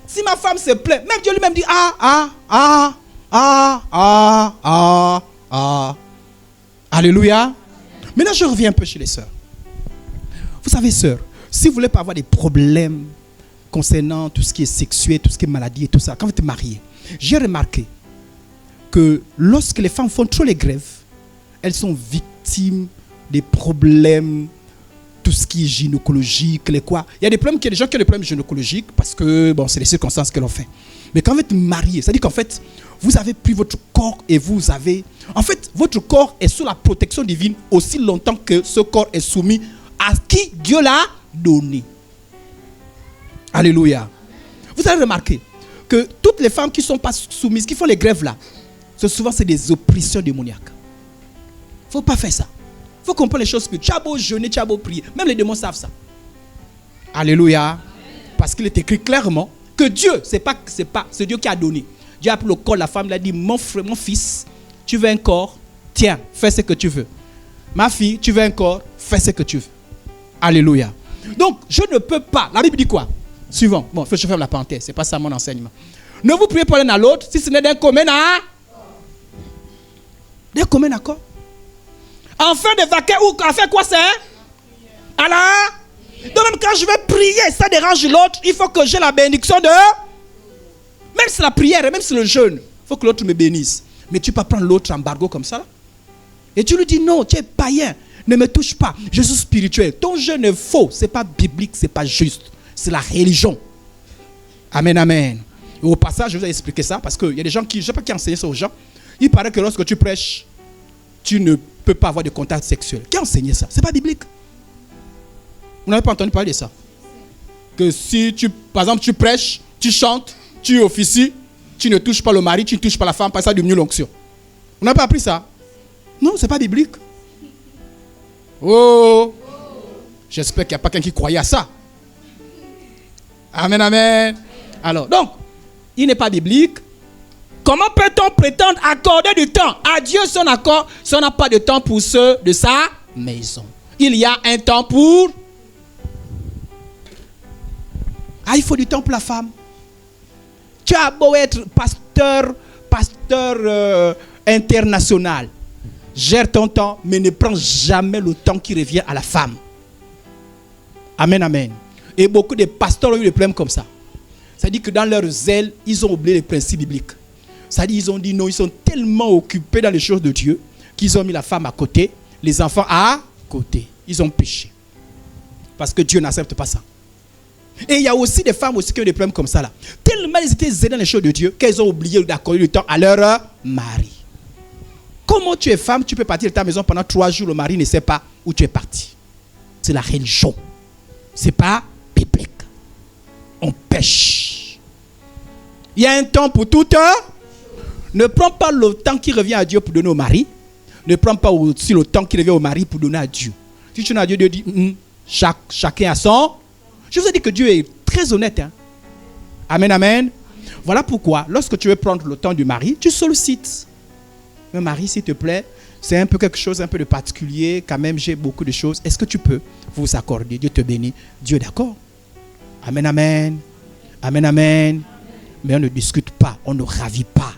Si ma femme se plaint, même Dieu lui-même dit Alléluia. Maintenant je reviens un peu chez les sœurs. Vous savez sœurs, si vous voulez pas avoir des problèmes concernant tout ce qui est sexuel, tout ce qui est maladie et tout ça, quand vous êtes mariés, j'ai remarqué que lorsque les femmes font trop les grèves, elles sont victimes des problèmes, tout ce qui est gynécologique, les quoi. Il y a des problèmes, il y a des gens qui ont des problèmes gynécologiques parce que, bon, c'est les circonstances que l'on fait. Mais quand vous êtes marié, c'est-à-dire qu'en fait, vous avez pris votre corps et vous avez... En fait, votre corps est sous la protection divine aussi longtemps que ce corps est soumis à qui Dieu l'a donné. Alléluia. Vous avez remarqué que toutes les femmes qui ne sont pas soumises, qui font les grèves là, souvent c'est des oppressions démoniaques. Il ne faut pas faire ça. Il faut comprendre les choses. Tu as beau jeûner, tu as beau prier. Même les démons savent ça. Alléluia. Parce qu'il est écrit clairement que Dieu, c'est Dieu qui a donné. Dieu a pris le corps de la femme, il a dit, mon frère, mon fils, tu veux un corps? Tiens, fais ce que tu veux. Ma fille, tu veux un corps? Fais ce que tu veux. Alléluia. Donc, je ne peux pas. La Bible dit quoi? Suivant. Bon, je ferme la parenthèse. Ce n'est pas ça mon enseignement. Ne vous priez pas l'un à l'autre si ce n'est d'un commun accord. D'un commun accord. Enfin de vaquer ou faire quoi c'est? Alors, donc même quand je vais prier, ça dérange l'autre, il faut que j'ai la bénédiction de... Même si la prière, même si le jeûne, il faut que l'autre me bénisse. Mais tu peux pas prendre l'autre embargo comme ça là. Et tu lui dis non, tu es païen, ne me touche pas, je suis spirituel. Ton jeûne est faux, c'est pas biblique, c'est pas juste. C'est la religion. Amen, amen. Au passage, je vous ai expliqué ça parce qu'il y a des gens qui, je ne sais pas qui enseignent ça aux gens. Il paraît que lorsque tu prêches, tu ne peux pas avoir de contact sexuel. Qui a enseigné ça? Ce n'est pas biblique. Vous n'avez pas entendu parler de ça? Que si tu, par exemple, tu prêches, tu chantes, tu officies, tu ne touches pas le mari, tu ne touches pas la femme, pas ça diminue l'onction. Vous n'avez pas appris ça? Non, ce n'est pas biblique. Oh! J'espère qu'il n'y a pas quelqu'un qui croyait à ça. Amen, amen. Alors, donc, il n'est pas biblique. Comment peut-on prétendre accorder du temps à Dieu son accord si on n'a pas de temps pour ceux de sa maison? Il y a un temps pour... Ah, il faut du temps pour la femme. Tu as beau être pasteur international. Gère ton temps, mais ne prends jamais le temps qui revient à la femme. Amen, amen. Et beaucoup de pasteurs ont eu des problèmes comme ça. C'est-à-dire que dans leur zèle, ils ont oublié les principes bibliques. C'est-à-dire qu'ils ont dit non, ils sont tellement occupés dans les choses de Dieu qu'ils ont mis la femme à côté, les enfants à côté. Ils ont péché. Parce que Dieu n'accepte pas ça. Et il y a aussi des femmes aussi qui ont des problèmes comme ça là. Tellement ils étaient zélés dans les choses de Dieu qu'elles ont oublié d'accorder du temps à leur mari. Comment tu es femme, tu peux partir de ta maison pendant 3 jours, le mari ne sait pas où tu es parti. C'est la religion. C'est pas biblique. On pêche. Il y a un temps pour tout. Ne prends pas le temps qui revient à Dieu pour donner au mari. Ne prends pas aussi le temps qui revient au mari pour donner à Dieu. Si tu donnes à Dieu, Dieu dit chacun a son. Je vous ai dit que Dieu est très honnête. Hein? Amen, amen. Voilà pourquoi, lorsque tu veux prendre le temps du mari, tu sollicites. Mais mari, s'il te plaît, c'est un peu quelque chose, un peu de particulier. Quand même, j'ai beaucoup de choses. Est-ce que tu peux vous accorder? Dieu te bénit. Dieu est d'accord. Amen, amen. Amen, amen. Mais on ne discute pas, on ne ravit pas.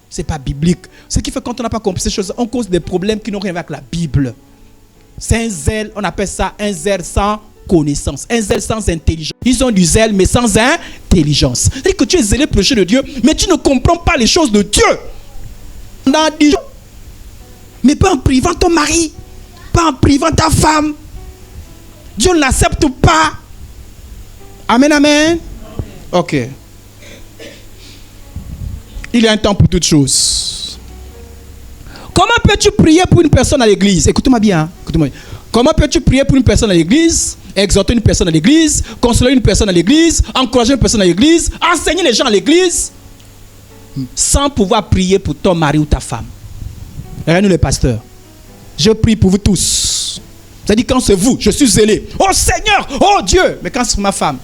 Ce n'est pas biblique. Ce qui fait quand on n'a pas compris ces choses, on cause des problèmes qui n'ont rien à voir avec la Bible. C'est un zèle, on appelle ça un zèle sans connaissance, un zèle sans intelligence. Ils ont du zèle mais sans intelligence. C'est-à-dire que tu es zélé pour le jeu de Dieu, mais tu ne comprends pas les choses de Dieu. Dans 10 jours. Mais pas en privant ton mari, pas en privant ta femme. Dieu ne l'accepte pas. Amen, amen. Ok. Il y a un temps pour toutes choses. Comment peux-tu prier pour une personne à l'église? Écoute-moi bien. Écoute-moi. Comment peux-tu prier pour une personne à l'église, exhorter une personne à l'église, consoler une personne à l'église, encourager une personne à l'église, enseigner les gens à l'église, sans pouvoir prier pour ton mari ou ta femme? Regardez-nous les pasteurs. Je prie pour vous tous. C'est-à-dire quand c'est vous, je suis zélé. Oh Seigneur, oh Dieu. Mais quand c'est ma femme,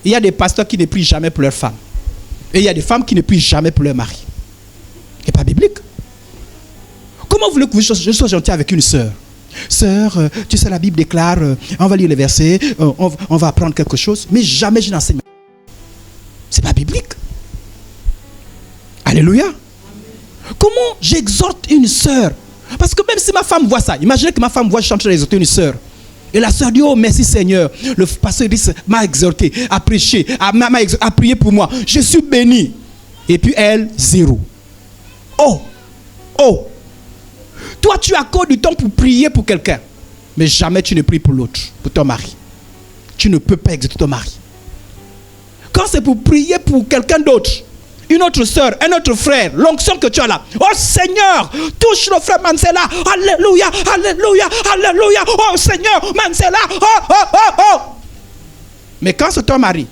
il y a des pasteurs qui ne prient jamais pour leur femme. Et il y a des femmes qui ne prient jamais pour leur mari. Ce n'est pas biblique. Comment voulez-vous que je sois gentil avec une sœur? Sœur, tu sais, la Bible déclare, on va lire les versets, on va apprendre quelque chose, mais jamais je n'enseigne. Ce n'est pas biblique. Alléluia. Comment j'exhorte une sœur? Parce que même si ma femme voit ça, imaginez que ma femme voit, je suis en train d'exhorter une sœur. Et la sœur dit, oh merci Seigneur, le pasteur m'a exhorté, a prêché, a prié pour moi. Je suis béni. Et puis elle, zéro. Oh, oh. Toi, tu accordes du temps pour prier pour quelqu'un. Mais jamais tu ne pries pour l'autre, pour ton mari. Tu ne peux pas exhorter ton mari. Quand c'est pour prier pour quelqu'un d'autre, une autre soeur, un autre frère, l'onction que tu as là. Oh Seigneur, touche le frère Mansela. Alléluia, alléluia, alléluia. Oh Seigneur, Mansela. Oh, oh, oh, oh. Mais quand c'est ton mari,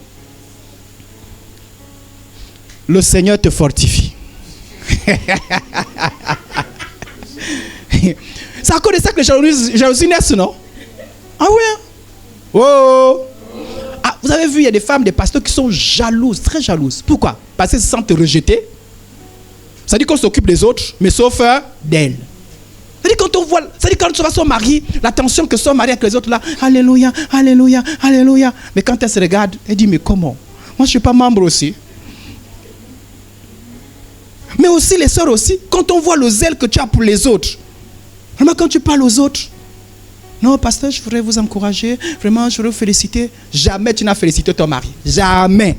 le Seigneur te fortifie. C'est à cause de ça que les jalousies naissent, non? Ah oui. Oh. Ah, vous avez vu, il y a des femmes, des pasteurs qui sont jalouses, très jalouses. Pourquoi? Parce qu'elles se sentent rejetées. Ça dit qu'on s'occupe des autres, mais sauf d'elles. Ça dit quand on voit, ça dit quand on voit son mari, l'attention que son mari avec les autres là, alléluia, alléluia, alléluia. Mais quand elle se regarde, elle dit mais comment? Moi je ne suis pas membre aussi. Mais aussi les sœurs aussi, quand on voit le zèle que tu as pour les autres, vraiment quand tu parles aux autres, non pasteur, je voudrais vous encourager, vraiment je voudrais vous féliciter. Jamais tu n'as félicité ton mari. Jamais.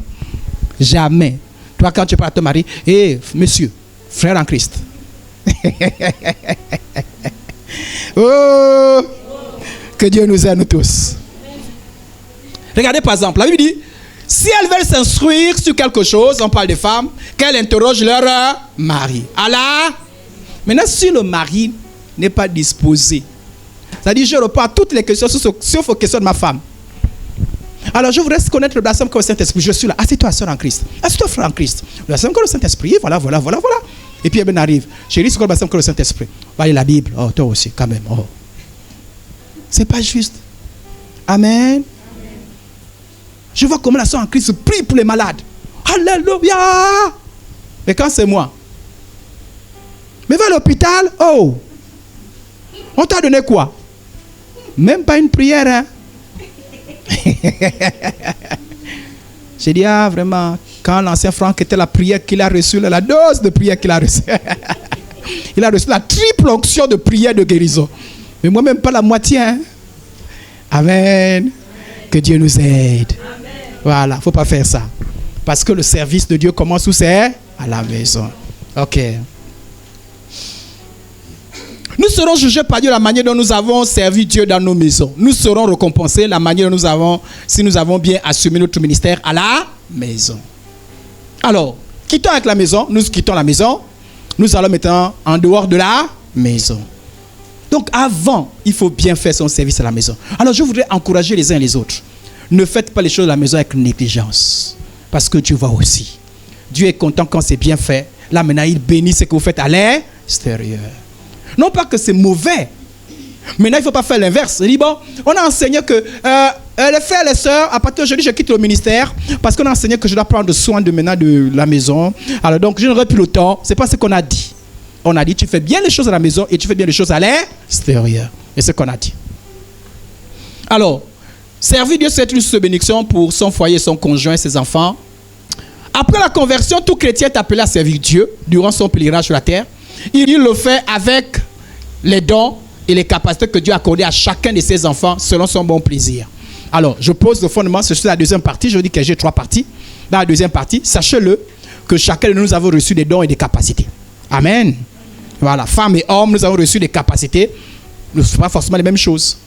Jamais. Toi quand tu parles à ton mari, hé monsieur, frère en Christ. Oh, que Dieu nous aide nous tous. Regardez par exemple, la Bible dit, si Si elles veulent s'instruire sur quelque chose, on parle des femmes, qu'elles interrogent leur mari. Allah. Maintenant, si le mari n'est pas disposé, c'est-à-dire je réponds à toutes les questions sauf aux questions de ma femme. Alors je voudrais connaître le blasphème comme le Saint-Esprit. Je suis là. Assieds-toi, sœur en Christ. Assieds-toi, frère en Christ. Le blasphème comme le Saint-Esprit. Voilà. Et puis elle arrive. Chérie, c'est quoi le blasphème comme le Saint-Esprit? Va lire la Bible. Oh, toi aussi, quand même. Oh. C'est pas juste. Amen. Je vois comment la sœur en Christ prie pour les malades. Alléluia. Et quand c'est moi? Mais va à l'hôpital. Oh. On t'a donné quoi? Même pas une prière, hein? J'ai dit, ah, vraiment, quand l'ancien Franck était la prière qu'il a reçue, la dose de prière qu'il a reçue, il a reçu la triple onction de prière de guérison. Mais moi-même, pas la moitié. Hein? Amen. Que Dieu nous aide. Amen. Voilà, il ne faut pas faire ça. Parce que le service de Dieu commence où c'est? À la maison. Ok. Nous serons jugés par Dieu la manière dont nous avons servi Dieu dans nos maisons. Nous serons récompensés la manière dont nous avons, si nous avons bien assumé notre ministère à la maison. Alors, quittons avec la maison, nous quittons la maison, nous allons maintenant en dehors de la maison. Donc avant, il faut bien faire son service à la maison. Alors je voudrais encourager les uns et les autres. Ne faites pas les choses à la maison avec négligence. Parce que Dieu voit aussi. Dieu est content quand c'est bien fait. Là maintenant, il bénit ce que vous faites à l'extérieur. Non pas que c'est mauvais. Maintenant, il ne faut pas faire l'inverse. Il dit, bon, on a enseigné que les frères et les sœurs, à partir d'aujourd'hui, je quitte le ministère parce qu'on a enseigné que je dois prendre soin de maintenant de la maison. Alors donc, je n'aurai plus le temps. Ce n'est pas ce qu'on a dit. On a dit, tu fais bien les choses à la maison et tu fais bien les choses à l'extérieur. Et c'est ce qu'on a dit. Alors, servir Dieu, c'est une bénédiction pour son foyer, son conjoint et ses enfants. Après la conversion, tout chrétien est appelé à servir Dieu durant son pèlerinage sur la terre. Il le fait avec les dons et les capacités que Dieu a accordées à chacun de ses enfants selon son bon plaisir. Alors, je pose le fondement sur la deuxième partie. Je dis que j'ai 3 parties. Dans la deuxième partie, sachez-le que chacun de nous avons reçu des dons et des capacités. Amen. Voilà, femmes et hommes, nous avons reçu des capacités. Ce ne sont pas forcément les mêmes choses.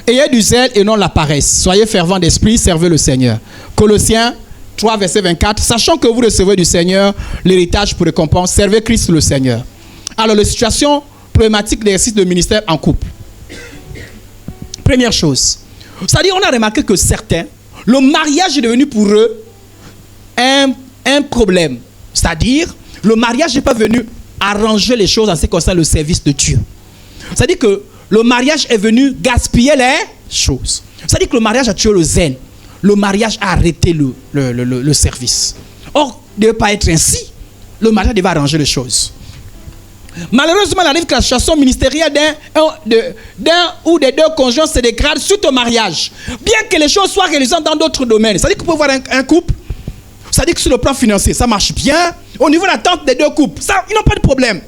Ayez du zèle et non la paresse. Soyez fervents d'esprit, servez le Seigneur. Colossiens 3, verset 24. Sachant que vous recevez du Seigneur l'héritage pour récompense, servez Christ le Seigneur. Alors, la situation problématique d'exercice de ministère en couple. Première chose. C'est-à-dire, on a remarqué que certains, le mariage est devenu pour eux un problème. C'est-à-dire, le mariage n'est pas venu arranger les choses en ce qui concerne le service de Dieu. C'est-à-dire que le mariage est venu gaspiller les choses. C'est-à-dire que le mariage a tué le zèle. Le mariage a arrêté le service. Or, il ne devait pas être ainsi. Le mariage devait arranger les choses. Malheureusement, il arrive que la situation ministérielle d'un ou des deux conjoints se dégrade suite au mariage. Bien que les choses soient réalisées dans d'autres domaines. C'est-à-dire que vous pouvez voir un couple. C'est-à-dire que sur le plan financier, ça marche bien. Au niveau de l'attente des deux couples, ça, ils n'ont pas de problème.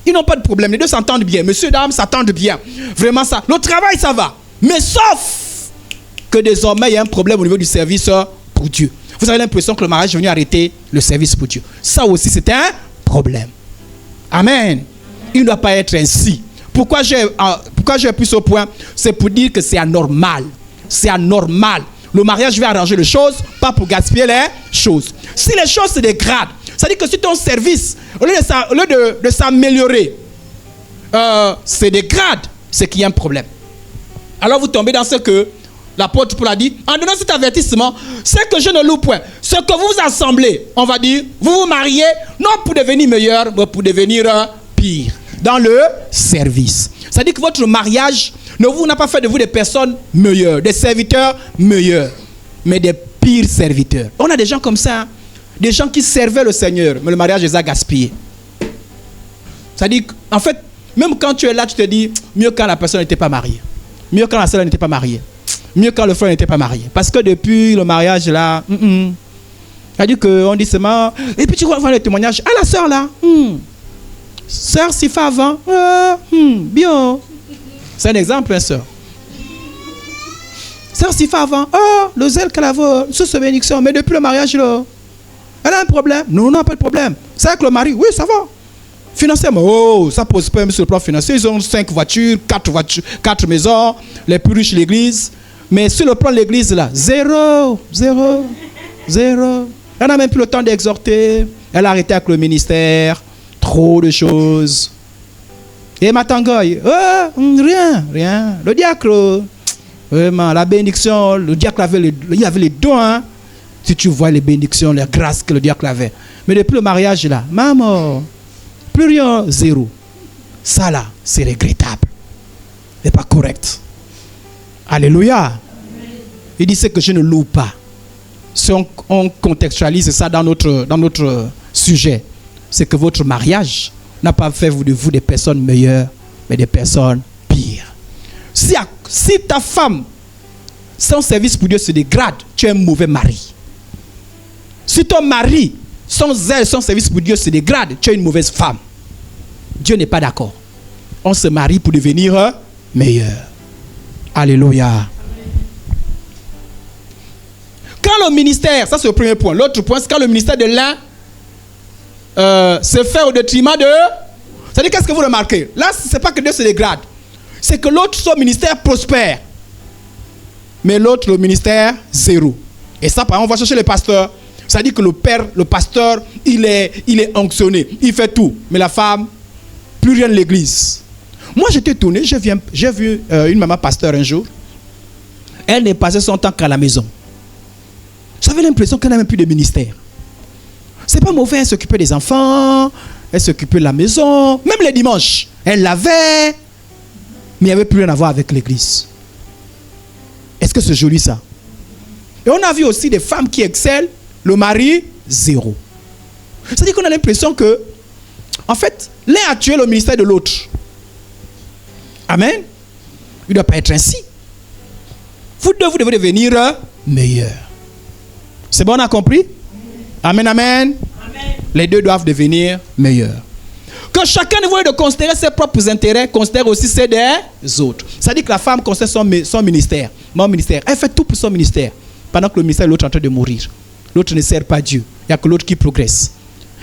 Ils n'ont pas de problème. Les deux s'entendent bien. Monsieur et dame s'entendent bien. Vraiment ça. Le travail, ça va. Mais sauf que désormais, il y a un problème au niveau du service pour Dieu. Vous avez l'impression que le mariage est venu arrêter le service pour Dieu. Ça aussi, c'est un problème. Amen. Il ne doit pas être ainsi. Pourquoi j'ai pris ce point? C'est pour dire que c'est anormal. C'est anormal. Le mariage va arranger les choses, pas pour gaspiller les choses. Si les choses se dégradent, c'est-à-dire que si ton service, au lieu de s'améliorer, se dégrade, c'est qu'il y a un problème. Alors vous tombez dans ce que l'apôtre Paul a dit, en donnant cet avertissement, c'est que je ne loue point. Ce que vous assemblez, on va dire, vous vous mariez, non pour devenir meilleur, mais pour devenir pire, dans le service. C'est-à-dire que votre mariage n'a pas fait de vous des personnes meilleures, des serviteurs meilleurs, mais des pires serviteurs. On a des gens comme ça, hein? Des gens qui servaient le Seigneur, mais le mariage les a gaspillés. C'est-à-dire qu'en fait, même quand tu es là, tu te dis, mieux quand la personne n'était pas mariée. Mieux quand la sœur n'était pas mariée. Mieux quand le frère n'était pas marié. Parce que depuis le mariage là, c'est-à-dire qu'on dit seulement, et puis tu vois le témoignage, ah la sœur là, sœur Sifa avant, bien. C'est un exemple, hein, sœur. Sœur Sifa avant, le zèle qu'elle avait, sous ce bénédiction, mais depuis le mariage là, elle a un problème. Non, non, pas de problème. C'est avec le mari, oui, ça va. Financièrement, ça pose problème sur le plan financier. Ils ont 5 voitures, 4 maisons, les plus riches l'église. Mais sur le plan de l'église, là, zéro. Elle n'a même plus le temps d'exhorter. Elle a arrêté avec le ministère. Trop de choses. Et Matangoy, rien. Le diacre, vraiment, la bénédiction, le diacre il avait les dons. Hein. Si tu vois les bénédictions, les grâces que le diacre avait. Mais depuis le mariage, là, maman, plus rien, zéro. Ça, là, c'est regrettable. C'est pas correct. Alléluia. Il dit, c'est que je ne loue pas. Si on contextualise ça dans notre sujet, c'est que votre mariage n'a pas fait de vous des personnes meilleures, mais des personnes pires. Si ta femme, son service pour Dieu se dégrade, tu es un mauvais mari. Si ton mari, son zèle, son service pour Dieu se dégrade, tu es une mauvaise femme. Dieu n'est pas d'accord. On se marie pour devenir meilleur. Alléluia. Quand le ministère, ça c'est le premier point. L'autre point, c'est quand le ministère de l'un se fait au détriment de... C'est-à-dire, qu'est-ce que vous remarquez? Là, ce n'est pas que Dieu se dégrade. C'est que l'autre, son ministère prospère. Mais l'autre, le ministère, zéro. Et ça, par exemple, on va chercher les pasteurs. C'est-à-dire que le pasteur, il est onctionné. Il fait tout. Mais la femme, plus rien de l'église. Moi, j'étais étonné. J'ai vu une maman pasteur un jour. Elle n'est passée son temps qu'à la maison. J'avais l'impression qu'elle n'a même plus de ministère. C'est pas mauvais, elle s'occupait des enfants, elle s'occupait de la maison, même les dimanches, elle l'avait, mais il n'y avait plus rien à voir avec l'église. Est-ce que c'est joli ça? Et on a vu aussi des femmes qui excellent, le mari, zéro. C'est-à-dire qu'on a l'impression que, en fait, l'un a tué le ministère de l'autre. Amen. Il ne doit pas être ainsi. Vous deux, vous devez devenir meilleurs. C'est bon, on a compris? Amen, amen. Les deux doivent devenir meilleurs. Que chacun de vous, de considérer ses propres intérêts, considère aussi ceux des autres. Ça dit que la femme considère son ministère. Mon ministère. Elle fait tout pour son ministère. Pendant que le ministère de l'autre est en train de mourir. L'autre ne sert pas Dieu. Il n'y a que l'autre qui progresse.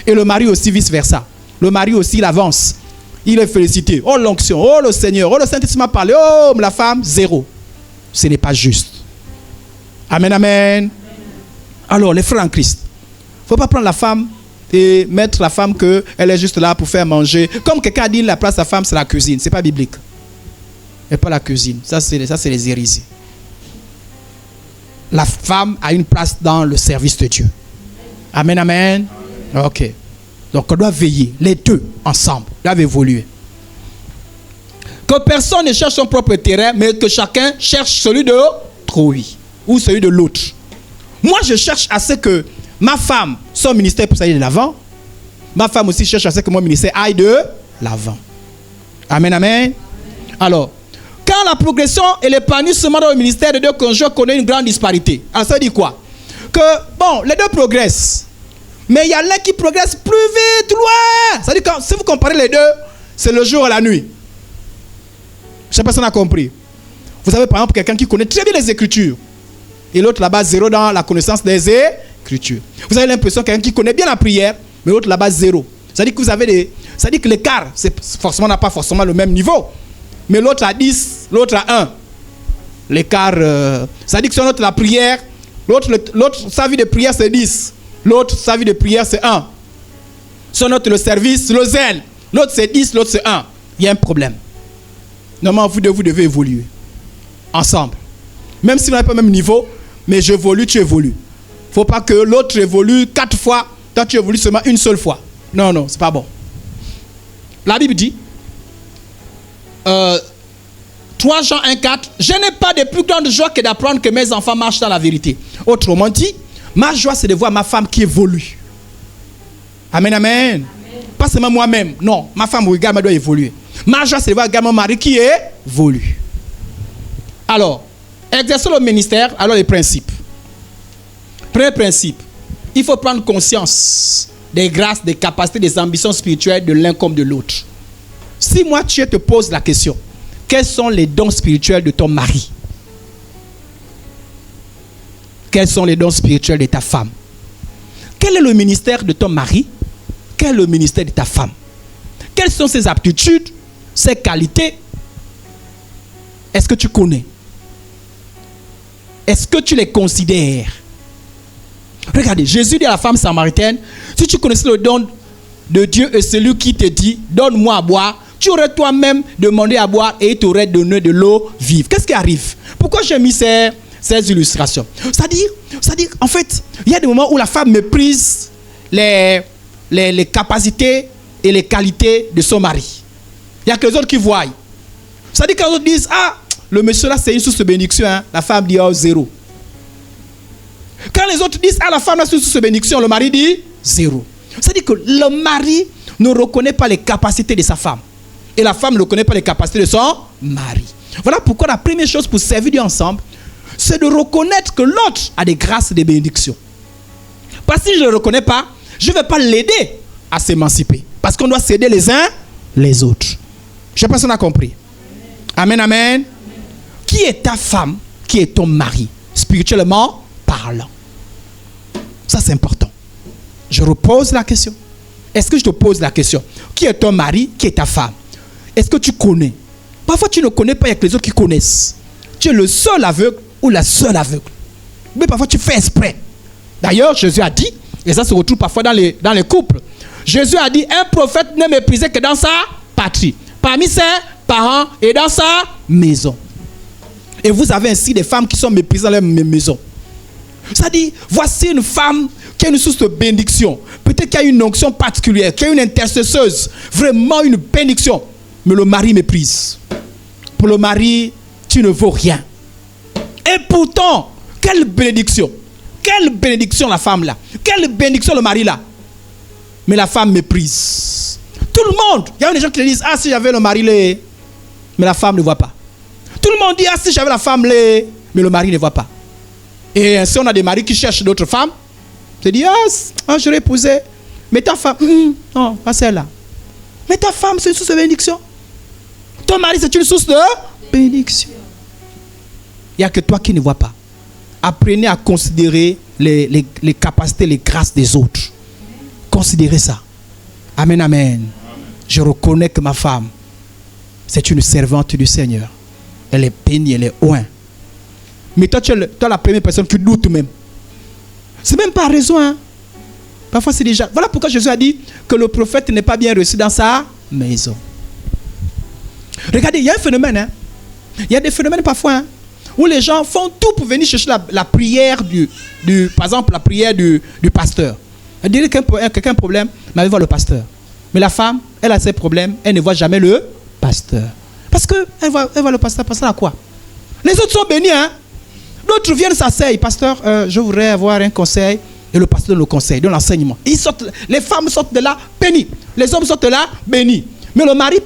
Et le mari aussi vice-versa. Le mari aussi, il avance. Il est félicité. Oh l'onction, oh le Seigneur, oh le Saint-Esprit m'a parlé. Oh la femme, zéro. Ce n'est pas juste. Amen, amen. Alors, les frères en Christ. Il ne faut pas prendre la femme et mettre la femme qu'elle est juste là pour faire manger. Comme quelqu'un a dit, la place de la femme, c'est la cuisine. Ce n'est pas biblique. Et pas la cuisine. Ça, c'est les hérésies. La femme a une place dans le service de Dieu. Amen, amen. Ok. Donc, on doit veiller. Les deux, ensemble, doivent évoluer. Que personne ne cherche son propre intérêt, mais que chacun cherche celui de l'autrui ou celui de l'autre. Moi, je cherche à ce que ma femme, son ministère puisse aller de l'avant. Ma femme aussi cherche à ce que mon ministère aille de l'avant. Amen, amen. Alors, quand la progression et l'épanouissement dans le ministère de deux conjoints connaît une grande disparité. Alors, ça veut dire quoi? Que, bon, les deux progressent. Mais il y a l'un qui progresse plus vite, loin. Ça veut dire que si vous comparez les deux, c'est le jour et la nuit. Je ne sais pas si on a compris. Vous avez par exemple quelqu'un qui connaît très bien les Écritures. Et l'autre là-bas, zéro dans la connaissance des Écritures. Vous avez l'impression que quelqu'un qui connaît bien la prière, mais l'autre là-bas, zéro. C'est-à-dire que vous avez c'est-à-dire que l'écart, n'a pas forcément le même niveau. Mais l'autre a 10, l'autre a 1. L'écart, c'est-à-dire que sur l'autre la prière, l'autre, sa vie de prière c'est 10. L'autre, sa vie de prière c'est 1. Sur l'autre, le service, le zèle. L'autre c'est 10, l'autre c'est 1. Il y a un problème. Normalement, vous devez évoluer. Ensemble. Même si vous n'avez pas le même niveau, mais j'évolue, tu évolues. Il ne faut pas que l'autre évolue 4 fois, toi tu évolues seulement une seule fois. Non, non, c'est pas bon. La Bible dit, 3 Jean 1,4, je n'ai pas de plus grande joie que d'apprendre que mes enfants marchent dans la vérité. Autrement dit, ma joie c'est de voir ma femme qui évolue. Amen, amen. Amen. Pas seulement moi-même, non, ma femme également doit évoluer. Ma joie c'est de voir également mon mari qui évolue. Alors, exercer le ministère, alors les principes. Premier principe, il faut prendre conscience des grâces, des capacités, des ambitions spirituelles de l'un comme de l'autre. Si moi, tu te poses la question, quels sont les dons spirituels de ton mari? Quels sont les dons spirituels de ta femme? Quel est le ministère de ton mari? Quel est le ministère de ta femme? Quelles sont ses aptitudes, ses qualités? Est-ce que tu connais? est-ce que tu les considères? Regardez, Jésus dit à la femme samaritaine, si tu connaissais le don de Dieu et celui qui te dit, donne-moi à boire, tu aurais toi-même demandé à boire et il t'aurait donné de l'eau vive. Qu'est-ce qui arrive? Pourquoi j'ai mis ces illustrations? C'est-à-dire, en fait, il y a des moments où la femme méprise les capacités et les qualités de son mari. Il y a que les autres qui voient. C'est-à-dire que les autres disent, ah, le monsieur là c'est une source de bénédiction, hein. La femme dit, oh, 0. Quand les autres disent, ah, la femme là c'est une source de bénédiction, le mari dit 0. C'est-à-dire que le mari ne reconnaît pas les capacités de sa femme. Et la femme ne reconnaît pas les capacités de son mari. Voilà pourquoi la première chose pour servir Dieu ensemble, c'est de reconnaître que l'autre a des grâces et des bénédictions. Parce que si je ne le reconnais pas, je ne vais pas l'aider à s'émanciper. Parce qu'on doit s'aider les uns les autres. Je ne sais pas si on a compris. Amen, amen. Qui est ta femme? Qui est ton mari? Spirituellement parlant. Ça, c'est important. Je repose la question. Est-ce que je te pose la question? Qui est ton mari? Qui est ta femme? Est-ce que tu connais? Parfois, tu ne connais pas avec les autres qui connaissent. Tu es le seul aveugle ou la seule aveugle. Mais parfois, tu fais exprès. D'ailleurs, Jésus a dit, et ça se retrouve parfois dans les couples, Jésus a dit, un prophète n'est méprisé que dans sa patrie, parmi ses parents et dans sa maison. Et vous avez ainsi des femmes qui sont méprisées dans leur maison. C'est-à-dire, voici une femme qui a une source de bénédiction. Peut-être qu'il y a une onction particulière, qu'il y a une intercesseuse, vraiment une bénédiction. Mais le mari méprise. Pour le mari, tu ne vaux rien. Et pourtant, quelle bénédiction. Quelle bénédiction la femme là. Quelle bénédiction le mari là. Mais la femme méprise. Tout le monde. Il y a des gens qui disent, ah si j'avais le mari là. Mais la femme ne voit pas. Tout le monde dit, ah si j'avais la femme là. Mais le mari ne voit pas. Et ainsi on a des maris qui cherchent d'autres femmes. Tu dis, ah j'aurais épousé. Mais ta femme, non, pas celle-là. Mais ta femme, c'est une source de bénédiction. Ton mari, c'est une source de bénédiction. Il n'y a que toi qui ne vois pas. Apprenez à considérer les capacités, les grâces des autres. Considérez ça. Amen, amen. Je reconnais que ma femme, c'est une servante du Seigneur. Elle est bénie, elle est oint. Mais toi, tu es la première personne qui doute même. C'est même pas raison. Hein? Parfois, c'est déjà... Voilà pourquoi Jésus a dit que le prophète n'est pas bien reçu dans sa maison. Regardez, il y a un phénomène. Hein? Il y a des phénomènes parfois hein, où les gens font tout pour venir chercher la prière par exemple, la prière du pasteur. Elle dirait que quelqu'un a un problème, mais elle va voir le pasteur. Mais la femme, elle a ses problèmes, elle ne voit jamais le pasteur. Parce qu'elle voit le pasteur. Pasteur à quoi? Les autres sont bénis, hein? D'autres viennent s'asseoir. Pasteur, je voudrais avoir un conseil. Et le pasteur donne le conseil, donne l'enseignement. Les femmes sortent de là bénies. Les hommes sortent de là bénis. Mais le mari,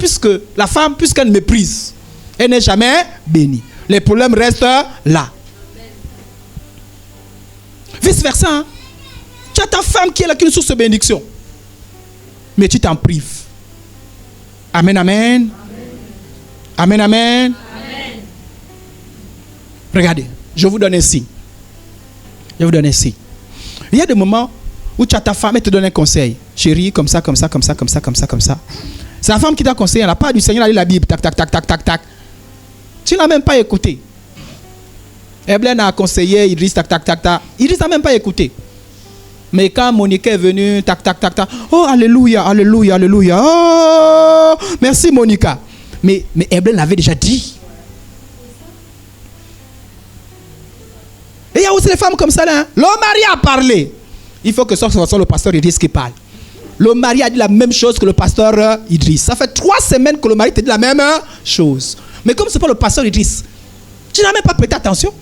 la femme, puisqu'elle méprise, elle n'est jamais bénie. Les problèmes restent là. Vice versa. Hein? Tu as ta femme qui est là, qui est une source de bénédiction. Mais tu t'en prives. Amen, amen. Amen, amen. Amen. Regardez, je vous donne un signe. Je vous donne un signe. Il y a des moments où tu as ta femme et te donne un conseil. Chérie, comme ça, comme ça, comme ça, comme ça, comme ça, comme ça. C'est la femme qui t'a conseillé. Elle n'a pas du Seigneur à lire la Bible. Tac, tac, tac, tac, tac, tac. Tu ne l'as même pas écouté. Eblen a conseillé Idriss, tac, tac, tac, tac. Idriss n'a même pas écouté. Mais quand Monica est venue, tac, tac, tac, tac. Oh, alléluia, alléluia, alléluia. Oh, merci Monica. Mais Eblen l'avait déjà dit. Et il y a aussi les femmes comme ça là. Hein? Le mari a parlé. Il faut que ce soit le pasteur Idriss qui parle. Le mari a dit la même chose que le pasteur Idriss. Ça fait 3 semaines que le mari te dit la même chose. Mais comme ce n'est pas le pasteur Idriss, tu n'as même pas prêté attention.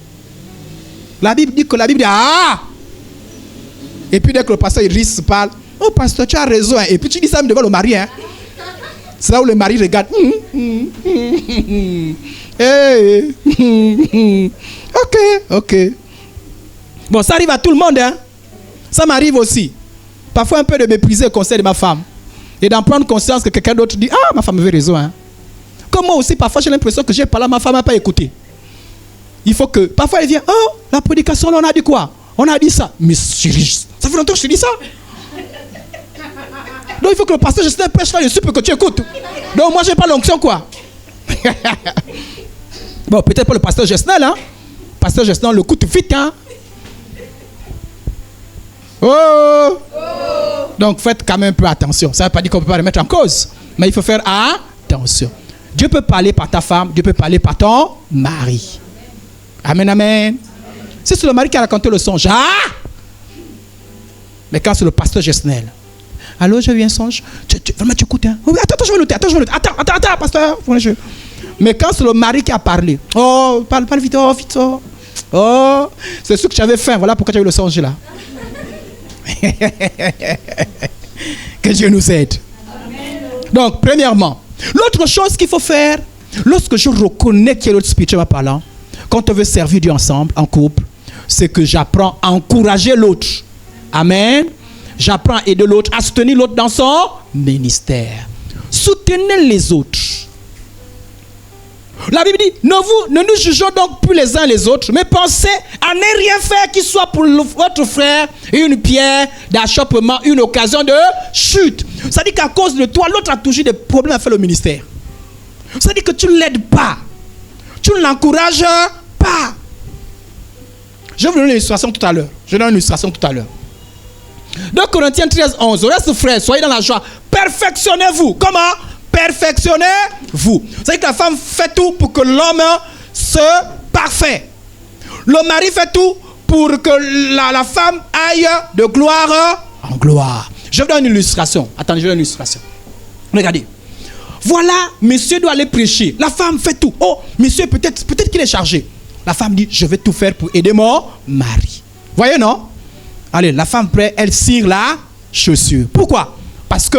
La Bible dit ah. Et puis dès que le pasteur Idriss parle, oh pasteur, tu as raison. Hein? Et puis tu dis ça devant le mari. Hein? C'est là où le mari regarde. Hey. Ok. Bon, ça arrive à tout le monde. Hein? Ça m'arrive aussi. Parfois un peu de mépriser le conseil de ma femme. Et d'en prendre conscience que quelqu'un d'autre dit, ah, ma femme avait raison. Hein? Comme moi aussi, parfois j'ai l'impression que j'ai parlé, ma femme n'a pas écouté. Il faut que, parfois elle vient, oh, la prédication, on a dit quoi? On a dit ça. Mais chérie, ça fait longtemps que je te dis ça. Donc il faut que le pasteur Justin prêche là, je suis pour que tu écoutes. Donc moi j'ai pas l'onction quoi. Bon, peut-être pas le pasteur Justin là. pasteur Gestion l'écoute vite, hein. Oh! Donc faites quand même un peu attention. Ça ne veut pas dire qu'on ne peut pas le mettre en cause. Mais il faut faire attention. Dieu peut parler par ta femme, Dieu peut parler par ton mari. Amen, amen. Si c'est le mari qui a raconté le songe, mais quand c'est le pasteur Gesnel, allô, j'ai eu un songe. Vraiment, tu écoutes, hein? Oui, attends, je vais noter. Attends, pasteur. Mais quand c'est le mari qui a parlé, oh, parle vite, vite. Oh, c'est sûr que tu avais faim. Voilà pourquoi tu as eu le songe là. Que Dieu nous aide. Amen. Donc, premièrement, l'autre chose qu'il faut faire, lorsque je reconnais qu'il y a l'autre spirituellement parlant, quand on veut servir Dieu ensemble, en couple, c'est que j'apprends à encourager l'autre. Amen. J'apprends à aider l'autre, à soutenir l'autre dans son ministère. Soutenez les autres. La Bible dit, ne nous jugeons donc plus les uns les autres, mais pensez à ne rien faire qui soit pour votre frère une pierre d'achoppement, une occasion de chute. Ça dit qu'à cause de toi, l'autre a toujours des problèmes à faire le ministère. Ça dit que tu ne l'aides pas. Tu ne l'encourages pas. Je vais vous donner une illustration tout à l'heure. 2 Corinthiens 13, 11. Reste frère, soyez dans la joie. Perfectionnez-vous. Comment? Perfectionnez-vous. C'est-à-dire que la femme fait tout pour que l'homme se parfait. Le mari fait tout pour que la femme aille de gloire en gloire. Je vous donne une illustration. Attendez, je vous donne une illustration. Regardez. Voilà, monsieur doit aller prêcher. La femme fait tout. Oh, monsieur, peut-être qu'il est chargé. La femme dit, je vais tout faire pour aider mon mari. Voyez, non? Allez, la femme prête, elle cire la chaussure. Pourquoi? Parce que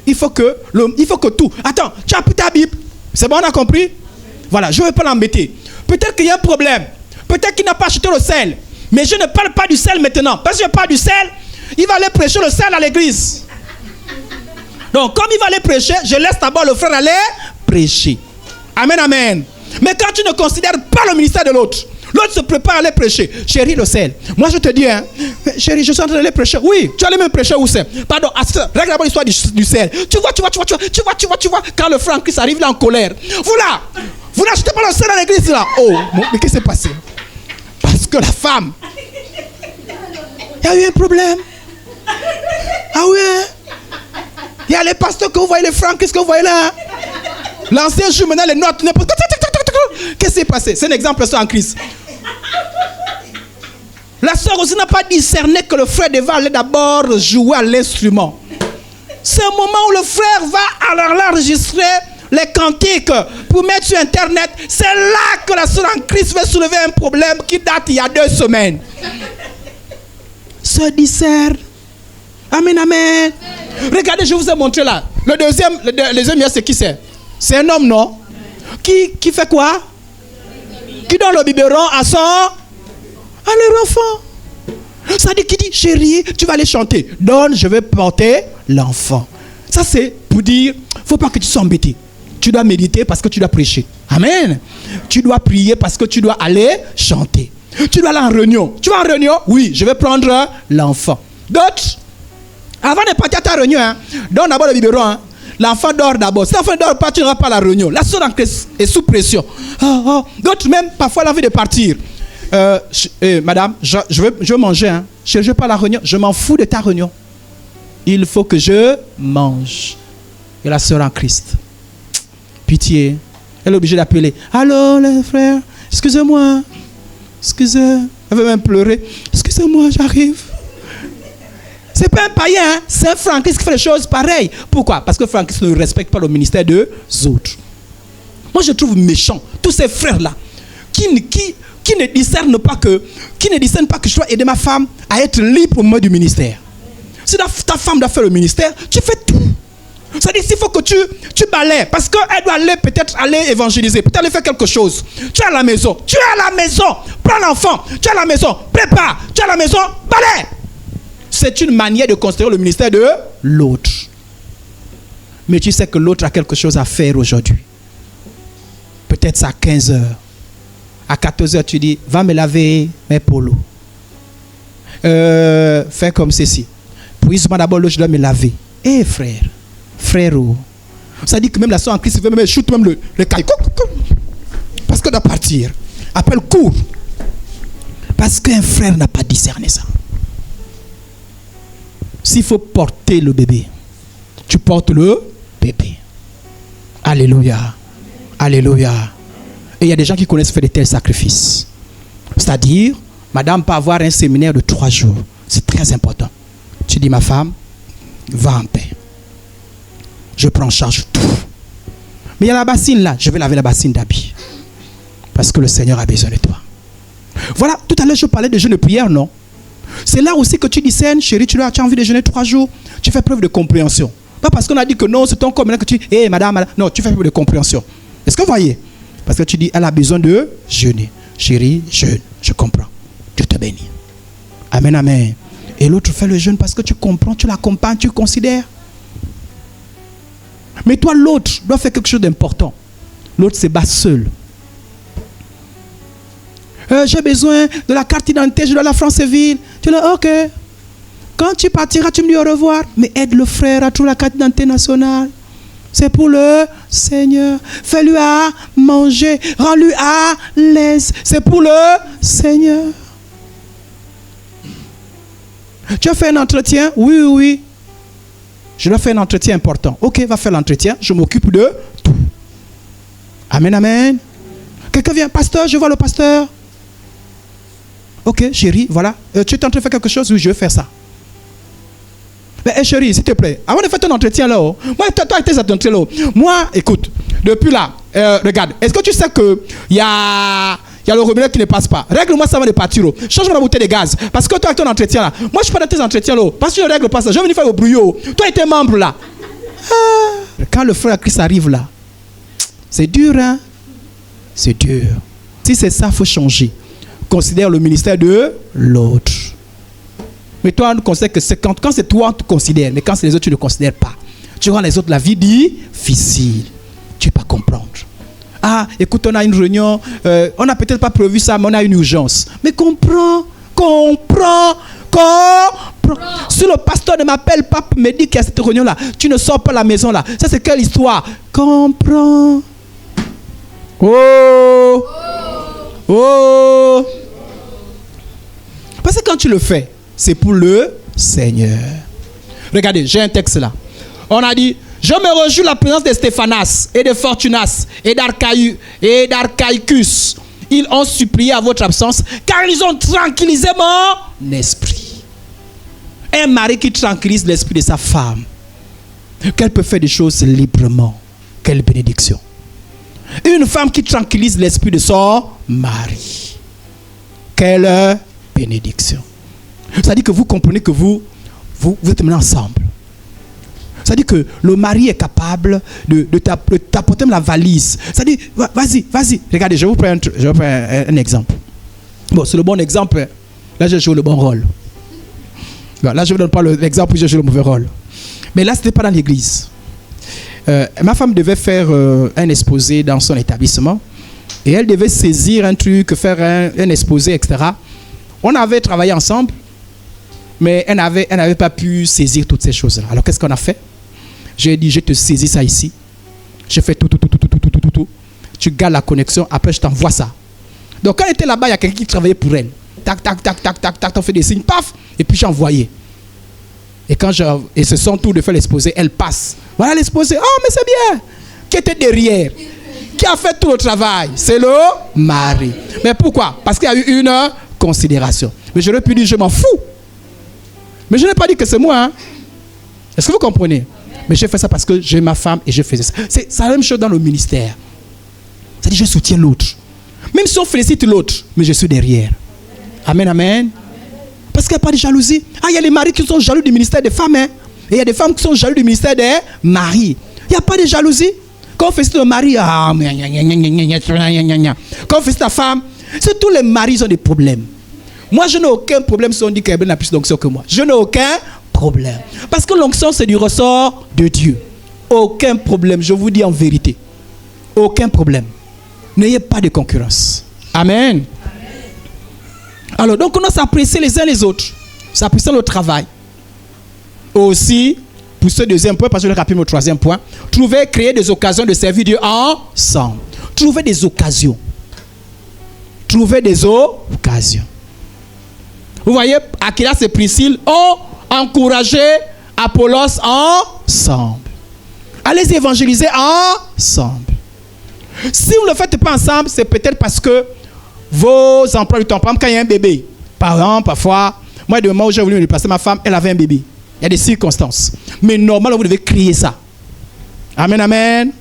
il faut que tout. Attends, tu as pris ta Bible. C'est bon, on a compris? Voilà, je ne vais pas l'embêter. Peut-être qu'il y a un problème. Peut-être qu'il n'a pas acheté le sel. Mais je ne parle pas du sel maintenant. Parce que je parle du sel, il va aller prêcher le sel à l'église. Donc, comme il va aller prêcher, je laisse d'abord le frère aller prêcher. Amen, amen. Mais quand tu ne considères pas le ministère de l'autre, l'autre se prépare à aller prêcher. Chérie, le sel. Moi, je te dis, hein, chérie, je suis en train d'aller prêcher. Oui, tu allais même prêcher où c'est? Pardon, règle d'abord l'histoire du sel. Tu vois. Quand le frère en Christ arrive, il est en colère. Vous n'achetez pas le sel à l'église là. Oh, mais qu'est-ce qui s'est passé? Parce que la femme, il y a eu un problème. Ah oui, il y a les pasteurs que vous voyez, les frères, qu'est-ce que vous voyez là? L'ancien joue maintenant les notes. Qu'est-ce qui s'est passé? C'est un exemple en Christ. La sœur aussi n'a pas discerné que le frère devait aller d'abord jouer à l'instrument. C'est un moment où le frère va alors enregistrer les cantiques pour mettre sur internet. C'est là que la sœur en Christ va soulever un problème qui date il y a 2 semaines. Se discerne. Amen, amen. Regardez, je vous ai montré là. Le deuxième, c'est qui c'est? C'est un homme, non? Qui fait quoi? Qui donne le biberon à leur enfant. Ça dit, qui dit, chérie, tu vas aller chanter. Donne, je vais porter l'enfant. Ça c'est pour dire, faut pas que tu sois embêté. Tu dois méditer parce que tu dois prêcher. Amen. Tu dois prier parce que tu dois aller chanter. Tu dois aller en réunion. Tu vas en réunion? Oui, je vais prendre l'enfant. D'autres, avant de partir à ta réunion, hein, donne d'abord le biberon. Hein. L'enfant dort d'abord. Si l'enfant ne dort pas, tu n'iras pas à la réunion. La soeur est sous pression. D'autres même, parfois, l'envie de partir. Madame, je veux manger. Hein. Je ne veux pas à la réunion. Je m'en fous de ta réunion. Il faut que je mange. Et la soeur en Christ. Pitié. Elle est obligée d'appeler. Allô, les frères. Excusez-moi. Excusez. Elle veut même pleurer. Excusez-moi, j'arrive. C'est pas un païen, hein? C'est un frère en Christ qui fait les choses pareilles. Pourquoi? Parce que le frère en Christ ne respecte pas le ministère des autres. Moi, je trouve méchant tous ces frères-là qui ne discernent pas que je dois aider ma femme à être libre au moment du ministère. Si ta femme doit faire le ministère, tu fais tout. C'est-à-dire qu'il faut que tu balayes parce qu'elle doit peut-être aller évangéliser, peut-être aller faire quelque chose. Tu es à la maison, prends l'enfant, tu es à la maison, prépare, tu es à la maison, balaye. C'est une manière de considérer le ministère de l'autre. Mais tu sais que l'autre a quelque chose à faire aujourd'hui. Peut-être c'est à 15 heures. À 14 heures, tu dis, va me laver mes polos. Fais comme ceci. Puis moi d'abord, je dois me laver. Eh frérot. Ça dit que même la soeur en Christ, il veut même shoot même le caillou. Parce qu'elle doit partir. Appelle cours. Parce qu'un frère n'a pas discerné ça. S'il faut porter le bébé, tu portes le bébé. Alléluia. Alléluia. Et il y a des gens qui connaissent faire de tels sacrifices. C'est-à-dire, madame peut avoir un séminaire de 3 jours. C'est très important. Tu dis, ma femme, va en paix. Je prends en charge tout. Mais il y a la bassine là. Je vais laver la bassine d'habits. Parce que le Seigneur a besoin de toi. Voilà, tout à l'heure je parlais de jeûne de prière, non? C'est là aussi que tu discernes, chérie, tu as envie de jeûner 3 jours. Tu fais preuve de compréhension. Pas parce qu'on a dit que non, c'est ton corps maintenant que tu... Hé, madame, non, tu fais preuve de compréhension. Est-ce que vous voyez? Parce que tu dis, elle a besoin de jeûner. Chérie, jeûne, je comprends. Dieu te bénit. Amen, amen. Et l'autre fait le jeûne parce que tu comprends, tu l'accompagnes, tu considères. Mais toi, l'autre doit faire quelque chose d'important. L'autre se bat seul. J'ai besoin de la carte d'identité, je dois la Franceville. Tu dis, ok. Quand tu partiras, tu me dis au revoir. Mais aide le frère à trouver la carte d'identité nationale. C'est pour le Seigneur. Fais-lui à manger. Rends-lui à l'aise. C'est pour le Seigneur. Tu as fait un entretien? Oui, oui, oui. Je dois faire un entretien important. Ok, va faire l'entretien. Je m'occupe de tout. Amen, amen. Quelqu'un vient, pasteur, je vois le pasteur. Ok, chérie, voilà. Tu es en train de faire quelque chose? Oui, je vais faire ça. Mais chérie, s'il te plaît, avant de faire ton entretien là, moi, toi, tes entretiens là, moi, écoute, depuis là, regarde, est-ce que tu sais que il y a le robinet qui ne passe pas? Règle-moi ça avant de partir. Change-moi la bouteille de gaz. Parce que toi, avec ton entretien là, moi, je suis pas dans tes entretiens là. Parce que je ne règle pas ça. Je vais venir faire le brouillot. Toi, tu es membre là. Quand le frère Christ arrive là, c'est dur, hein? C'est dur. Si c'est ça, il faut changer. Considère le ministère de l'autre. Mais toi, on considère que c'est quand c'est toi, on te considère. Mais quand c'est les autres, tu ne considères pas. Tu rends les autres la vie difficile. Tu ne peux pas comprendre. Ah, écoute, on a une réunion. On n'a peut-être pas prévu ça, mais on a une urgence. Mais comprends. Si le pasteur ne m'appelle pas, me dit qu'il y a cette réunion-là, tu ne sors pas de la maison là. Ça, c'est quelle histoire? Comprends. Oh. Parce que quand tu le fais, c'est pour le Seigneur. Regardez, j'ai un texte là. On a dit, je me réjouis de la présence de Stéphanas et de Fortunas et d'Archaïcus. Ils ont supplié à votre absence car ils ont tranquillisé mon esprit. Un mari qui tranquillise l'esprit de sa femme, qu'elle peut faire des choses librement. Quelle bénédiction. Une femme qui tranquillise l'esprit de son mari. Quelle bénédiction. C'est-à-dire que vous comprenez que vous êtes maintenant ensemble. C'est-à-dire que le mari est capable de t'apporter la valise. C'est-à-dire, vas-y. Regardez, je vous prends un exemple. Bon, c'est le bon exemple. Là, je joue le bon rôle. Bon, là, je ne vous donne pas l'exemple où je joue le mauvais rôle. Mais là, ce n'était pas dans l'église. Ma femme devait faire un exposé dans son établissement. Et elle devait saisir un truc, faire un exposé, etc. On avait travaillé ensemble. Mais elle n'avait pas pu saisir toutes ces choses-là. Alors, qu'est-ce qu'on a fait? J'ai dit, je te saisis ça ici. Je fais tout. Tu gardes la connexion. Après, je t'envoie ça. Donc, quand elle était là-bas, il y a quelqu'un qui travaillait pour elle. Tac, on fait des signes, paf. Et puis, j'ai envoyé. Et ce son tour de faire l'exposé, elle passe. Voilà l'exposé. Oh, mais c'est bien. Qui était derrière? Qui a fait tout le travail? C'est le mari. Mais pourquoi? Parce qu'il y a eu une considération. Mais j'aurais pu dire, je m'en fous. Mais je n'ai pas dit que c'est moi. Hein? Est-ce que vous comprenez? Mais j'ai fait ça parce que j'ai ma femme et je faisais ça. C'est la même chose dans le ministère. C'est-à-dire je soutiens l'autre. Même si on félicite l'autre, mais je suis derrière. Amen, amen. Parce qu'il n'y a pas de jalousie. Ah, il y a les maris qui sont jaloux du ministère des femmes. Hein? Et il y a des femmes qui sont jaloux du ministère des maris. Il n'y a pas de jalousie. Quand on félicite le mari, quand on félicite la femme, c'est tous les maris qui ont des problèmes. Moi, je n'ai aucun problème si on dit qu'elle a plus d'onction que moi. Je n'ai aucun problème. Parce que l'onction, c'est du ressort de Dieu. Aucun problème, je vous dis en vérité. Aucun problème. N'ayez pas de concurrence. Amen. Alors, donc, on doit s'apprécier les uns les autres. S'apprécier le travail. Aussi, pour ce deuxième point, parce que je vais rappeler mon troisième point, créer des occasions de servir Dieu ensemble. Trouver des occasions. Vous voyez, Aquilas et Priscille ont encouragé Apollos ensemble. Allez évangéliser ensemble. Si vous ne le faites pas ensemble, c'est peut-être parce que vos emplois du temps, par exemple, quand il y a un bébé, par exemple, parfois, moi, du moment où j'ai voulu me déplacer, ma femme, elle avait un bébé. Il y a des circonstances. Mais normalement, vous devez crier ça. Amen, amen.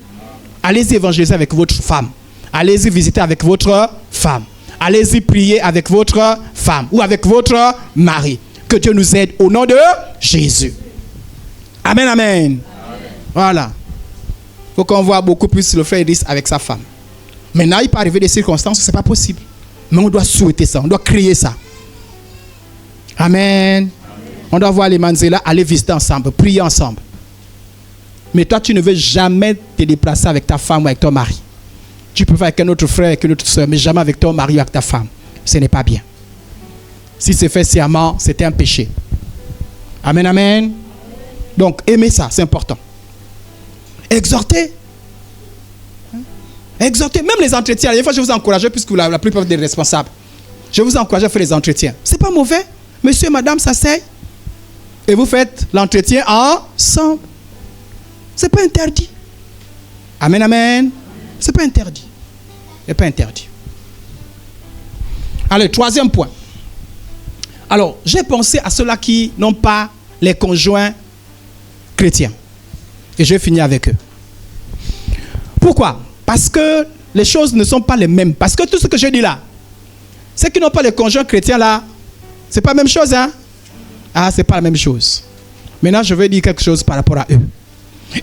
Allez-y évangéliser avec votre femme. Allez-y visiter avec votre femme. Allez-y prier avec votre femme ou avec votre mari. Que Dieu nous aide au nom de Jésus. Amen, amen. Amen. Voilà. Il faut qu'on voit beaucoup plus le frère Idriss avec sa femme. Maintenant, il peut arriver des circonstances où ce n'est pas possible. Mais on doit souhaiter ça, on doit crier ça. Amen. Amen. On doit voir les Manzela aller visiter ensemble, prier ensemble. Mais toi, tu ne veux jamais te déplacer avec ta femme ou avec ton mari. Tu peux faire avec un autre frère, avec une autre soeur, mais jamais avec ton mari ou avec ta femme. Ce n'est pas bien. Si c'est fait sciemment, c'était un péché. Amen, amen. Donc, aimez ça, c'est important. Exhortez. Exhortez, même les entretiens. Des fois, je vous encourage, puisque la plupart des responsables, je vous encourage à faire les entretiens. Ce n'est pas mauvais. Monsieur, madame s'asseyent et vous faites l'entretien ensemble. Ce n'est pas interdit. Amen, amen. Ce n'est pas interdit. Ce n'est pas interdit. Allez, troisième point. Alors, j'ai pensé à ceux-là qui n'ont pas les conjoints chrétiens. Et je vais finir avec eux. Pourquoi? Parce que les choses ne sont pas les mêmes. Parce que tout ce que je dis là, ceux qui n'ont pas les conjoints chrétiens là, c'est pas la même chose, hein? Ah, c'est pas la même chose. Maintenant, je vais dire quelque chose par rapport à eux.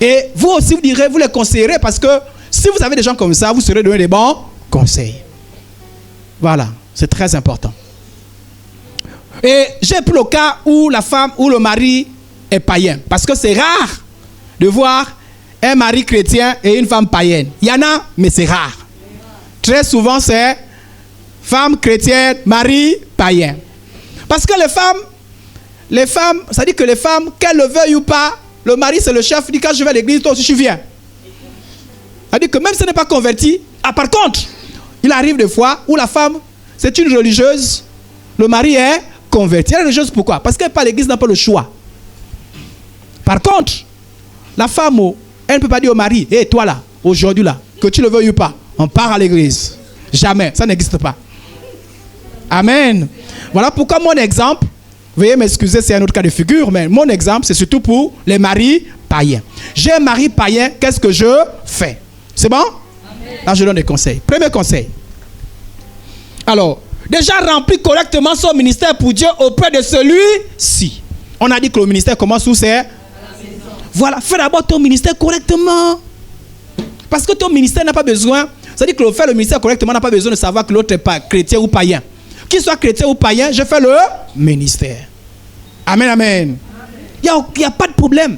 Et vous aussi, vous direz, vous les conseillerez parce que si vous avez des gens comme ça, vous serez donné des bons conseils. Voilà, c'est très important. Et j'ai pris le cas où la femme ou le mari est païen. Parce que c'est rare de voir un mari chrétien et une femme païenne. Il y en a, mais c'est rare. Très souvent, c'est femme chrétienne, mari païen. Parce que les femmes, ça dit que les femmes, qu'elles le veuillent ou pas, le mari c'est le chef, il dit quand je vais à l'église, toi aussi tu viens. Ça dit que même si elle n'est pas convertie, par contre, il arrive des fois où la femme, c'est une religieuse, le mari est converti. Elle est religieuse pourquoi? Parce qu'elle n'est pas à l'église, n'a pas le choix. Par contre, la femme, elle ne peut pas dire au mari, hé, toi là, aujourd'hui là, que tu le veuilles ou pas, on part à l'église. Jamais, ça n'existe pas. Amen. Voilà pourquoi mon exemple, veuillez m'excuser, c'est un autre cas de figure, mais mon exemple, c'est surtout pour les maris païens. J'ai un mari païen, qu'est-ce que je fais? C'est bon? Amen. Là, je donne des conseils. Premier conseil. Alors, déjà remplir correctement son ministère pour Dieu auprès de celui-ci. On a dit que le ministère commence où c'est? Voilà, fais d'abord ton ministère correctement. Parce que ton ministère n'a pas besoin, c'est-à-dire que faire le ministère correctement n'a pas besoin de savoir que l'autre est pas chrétien ou païen. Qu'il soit chrétien ou païen, je fais le ministère. Amen, amen. Il n'y a pas de problème.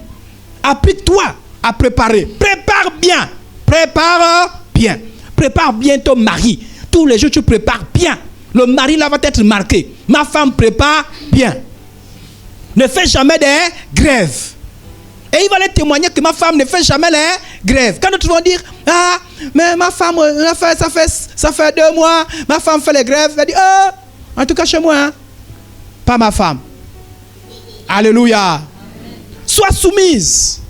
Applique-toi à préparer. Prépare bien. Prépare bien. Prépare bien ton mari. Tous les jours, tu prépares bien. Le mari là va être marqué. Ma femme prépare bien. Ne fais jamais des grèves. Et il va aller témoigner que ma femme ne fait jamais les grèves. Quand d'autres vont dire, ah, mais ma femme, ça fait 2 mois, ma femme fait les grèves. Elle dit, oh, en tout cas chez moi, hein, pas ma femme. Alléluia. Amen. Sois soumise.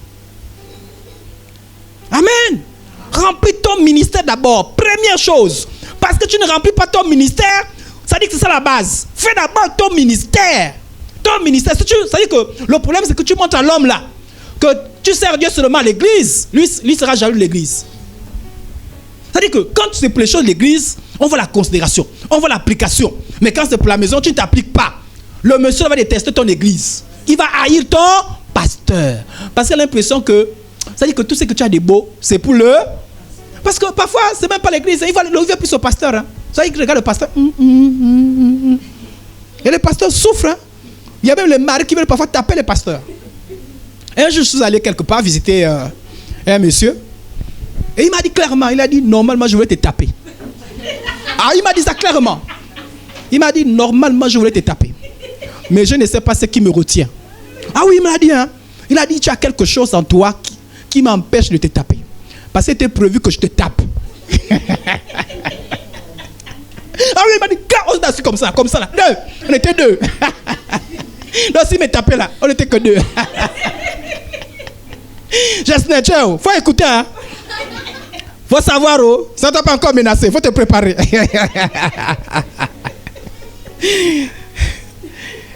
Amen. Remplis ton ministère d'abord. Première chose. Parce que tu ne remplis pas ton ministère, ça dit que c'est ça la base. Fais d'abord ton ministère. Ton ministère. Ça dit que le problème, c'est que tu montres à l'homme là que tu sers Dieu seulement à l'église, lui sera jaloux de l'église. C'est-à-dire que quand c'est pour les choses de l'église, on voit la considération, on voit l'application. Mais quand c'est pour la maison, tu ne t'appliques pas. Le monsieur va détester ton église. Il va haïr ton pasteur. Parce qu'il a l'impression que, c'est-à-dire que tout ce que tu as de beau, c'est pour le... Parce que parfois, c'est même pas l'église, il va plus au pasteur. Hein. C'est-à-dire qu'il regarde le pasteur. Et le pasteur souffre. Hein. Il y a même les maris qui veulent parfois taper les pasteurs. Un jour, je suis allé quelque part visiter un monsieur. Et il m'a dit clairement, il a dit, normalement, je voulais te taper. Ah, il m'a dit ça clairement. Il m'a dit, normalement, je voulais te taper. Mais je ne sais pas ce qui me retient. Ah oui, il m'a dit, hein. Il a dit, tu as quelque chose en toi qui m'empêche de te taper. Parce que c'était prévu que je te tape. Ah oui, il m'a dit, on s'est assis comme ça là. Deux. On était deux. Donc s'il me tapait là, on n'était que deux. J'ai snatché, faut écouter, hein. Faut savoir, oh, ça ne t'a pas encore menacé, faut te préparer.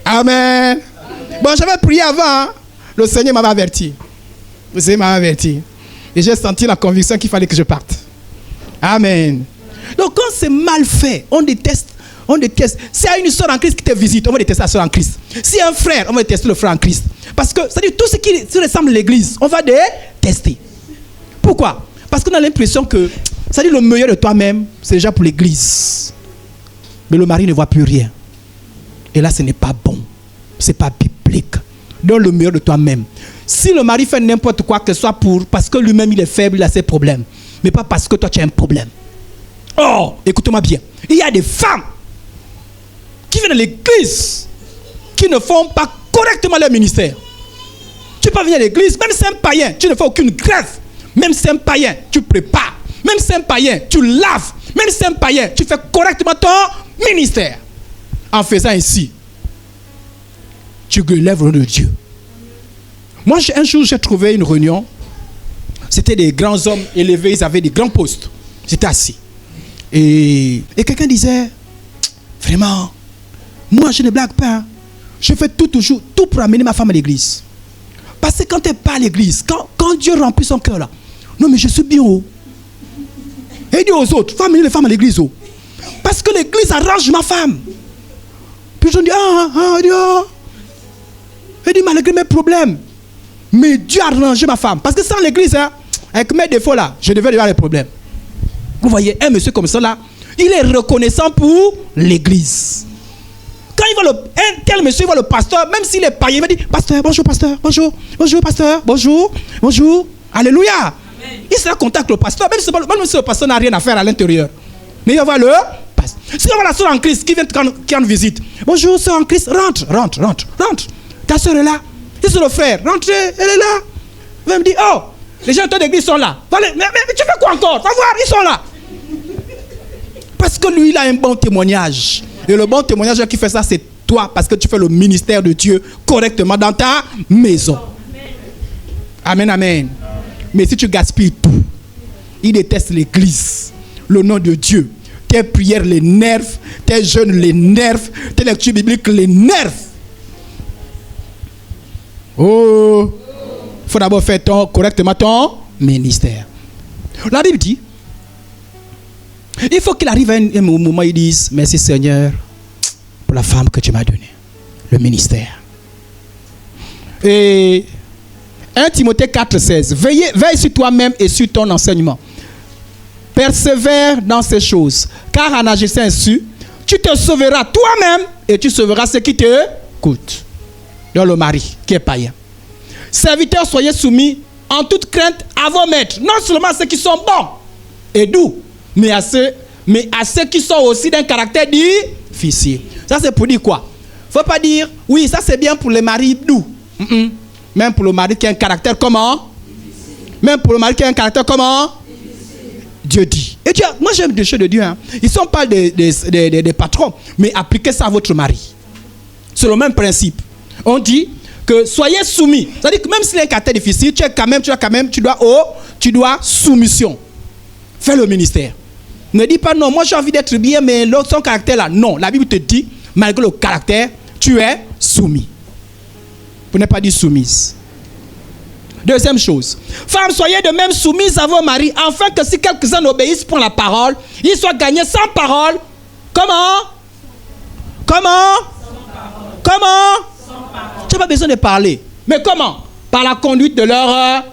Amen. Bon, j'avais prié avant, hein. Le Seigneur m'avait averti. Le Seigneur m'avait averti. Et j'ai senti la conviction qu'il fallait que je parte. Amen. Donc quand c'est mal fait, on déteste. Si y a une soeur en Christ qui te visite, on va détester la soeur en Christ. Si y a un frère, on va détester le frère en Christ. Parce que, c'est-à-dire, tout ce qui ressemble à l'église, on va détester. Pourquoi? Parce qu'on a l'impression que, c'est-à-dire, le meilleur de toi-même, c'est déjà pour l'église. Mais le mari ne voit plus rien. Et là, ce n'est pas bon. Ce n'est pas biblique. Donne le meilleur de toi-même. Si le mari fait n'importe quoi, que ce soit parce que lui-même il est faible, il a ses problèmes. Mais pas parce que toi tu as un problème. Oh, écoute-moi bien. Il y a des femmes qui viennent de l'église, qui ne font pas correctement leur ministère. Tu peux venir à l'église, même si c'est un païen, tu ne fais aucune grève. Même si c'est un païen, tu prépares. Même si c'est un païen, tu laves. Même si c'est un païen, tu fais correctement ton ministère. En faisant ainsi, tu élèves le nom de Dieu. Moi, un jour, j'ai trouvé une réunion. C'était des grands hommes élevés, ils avaient des grands postes. J'étais assis. Et quelqu'un disait, vraiment, moi, je ne blague pas. Je fais toujours tout pour amener ma femme à l'église. Parce que quand tu n'es pas à l'église, quand Dieu remplit son cœur là, non, mais je suis bien haut. Et il dit aux autres, faut amener les femmes à l'église haut. Parce que l'église arrange ma femme. Puis je dis, il dit, malgré mes problèmes, mais Dieu a arrangé ma femme. Parce que sans l'église, hein, avec mes défauts là, je devais avoir des problèmes. Vous voyez, un monsieur comme ça là, il est reconnaissant pour l'église. Quand il voit un tel monsieur, il voit le pasteur, même s'il est païen, il va dire, pasteur, bonjour, pasteur, bonjour, alléluia. Amen. Il sera en contact avec le pasteur, même si le pasteur n'a rien à faire à l'intérieur. Mais il va voir le pasteur. Si on voit la soeur en Christ qui vient qui en visite, bonjour, soeur en Christ, rentre. Ta soeur est là. Et c'est le frère, rentrez, elle est là. Il va me dire, oh, les gens de l'église sont là. Mais tu fais quoi encore? Va voir, ils sont là. Parce que lui, il a un bon témoignage. Et le bon témoignage qui fait ça, c'est toi. Parce que tu fais le ministère de Dieu correctement dans ta maison. Amen, amen. Mais si tu gaspilles tout, il déteste l'église, le nom de Dieu. Tes prières les nerfs, tes jeûnes les nerfs, tes lectures bibliques les nerfs. Oh, il faut d'abord faire correctement ton ministère. La Bible dit, il faut qu'il arrive à un moment où ils disent, merci Seigneur pour la femme que tu m'as donnée, le ministère. Et 1 Timothée 4,16, veille sur toi-même et sur ton enseignement. Persévère dans ces choses, car en agissant ainsi, tu te sauveras toi-même et tu sauveras ceux qui te coûtent. Dans le mari qui est païen. Serviteurs, soyez soumis en toute crainte à vos maîtres, non seulement à ceux qui sont bons et doux, mais à ceux qui sont aussi d'un caractère difficile. Ça c'est pour dire quoi? Faut pas dire, oui, ça c'est bien pour les maris doux. Même pour le mari qui a un caractère comment? Même pour le mari qui a un caractère comment? Dieu dit. Et Dieu, moi j'aime des choses de Dieu. Hein. Ils ne sont pas des patrons, mais appliquez ça à votre mari. C'est le même principe. On dit que soyez soumis. C'est-à-dire que même s'il est un caractère difficile, tu dois soumission. Fais le ministère. Ne dis pas non, moi j'ai envie d'être bien, mais l'autre, son caractère là. Non, la Bible te dit, malgré le caractère, tu es soumis. Vous n'êtes pas dit soumise. Deuxième chose, femmes, soyez de même soumises à vos maris, afin que si quelques-uns obéissent pour la parole, ils soient gagnés sans parole. Comment? Tu n'as pas besoin de parler. Mais comment? Par la conduite de leur...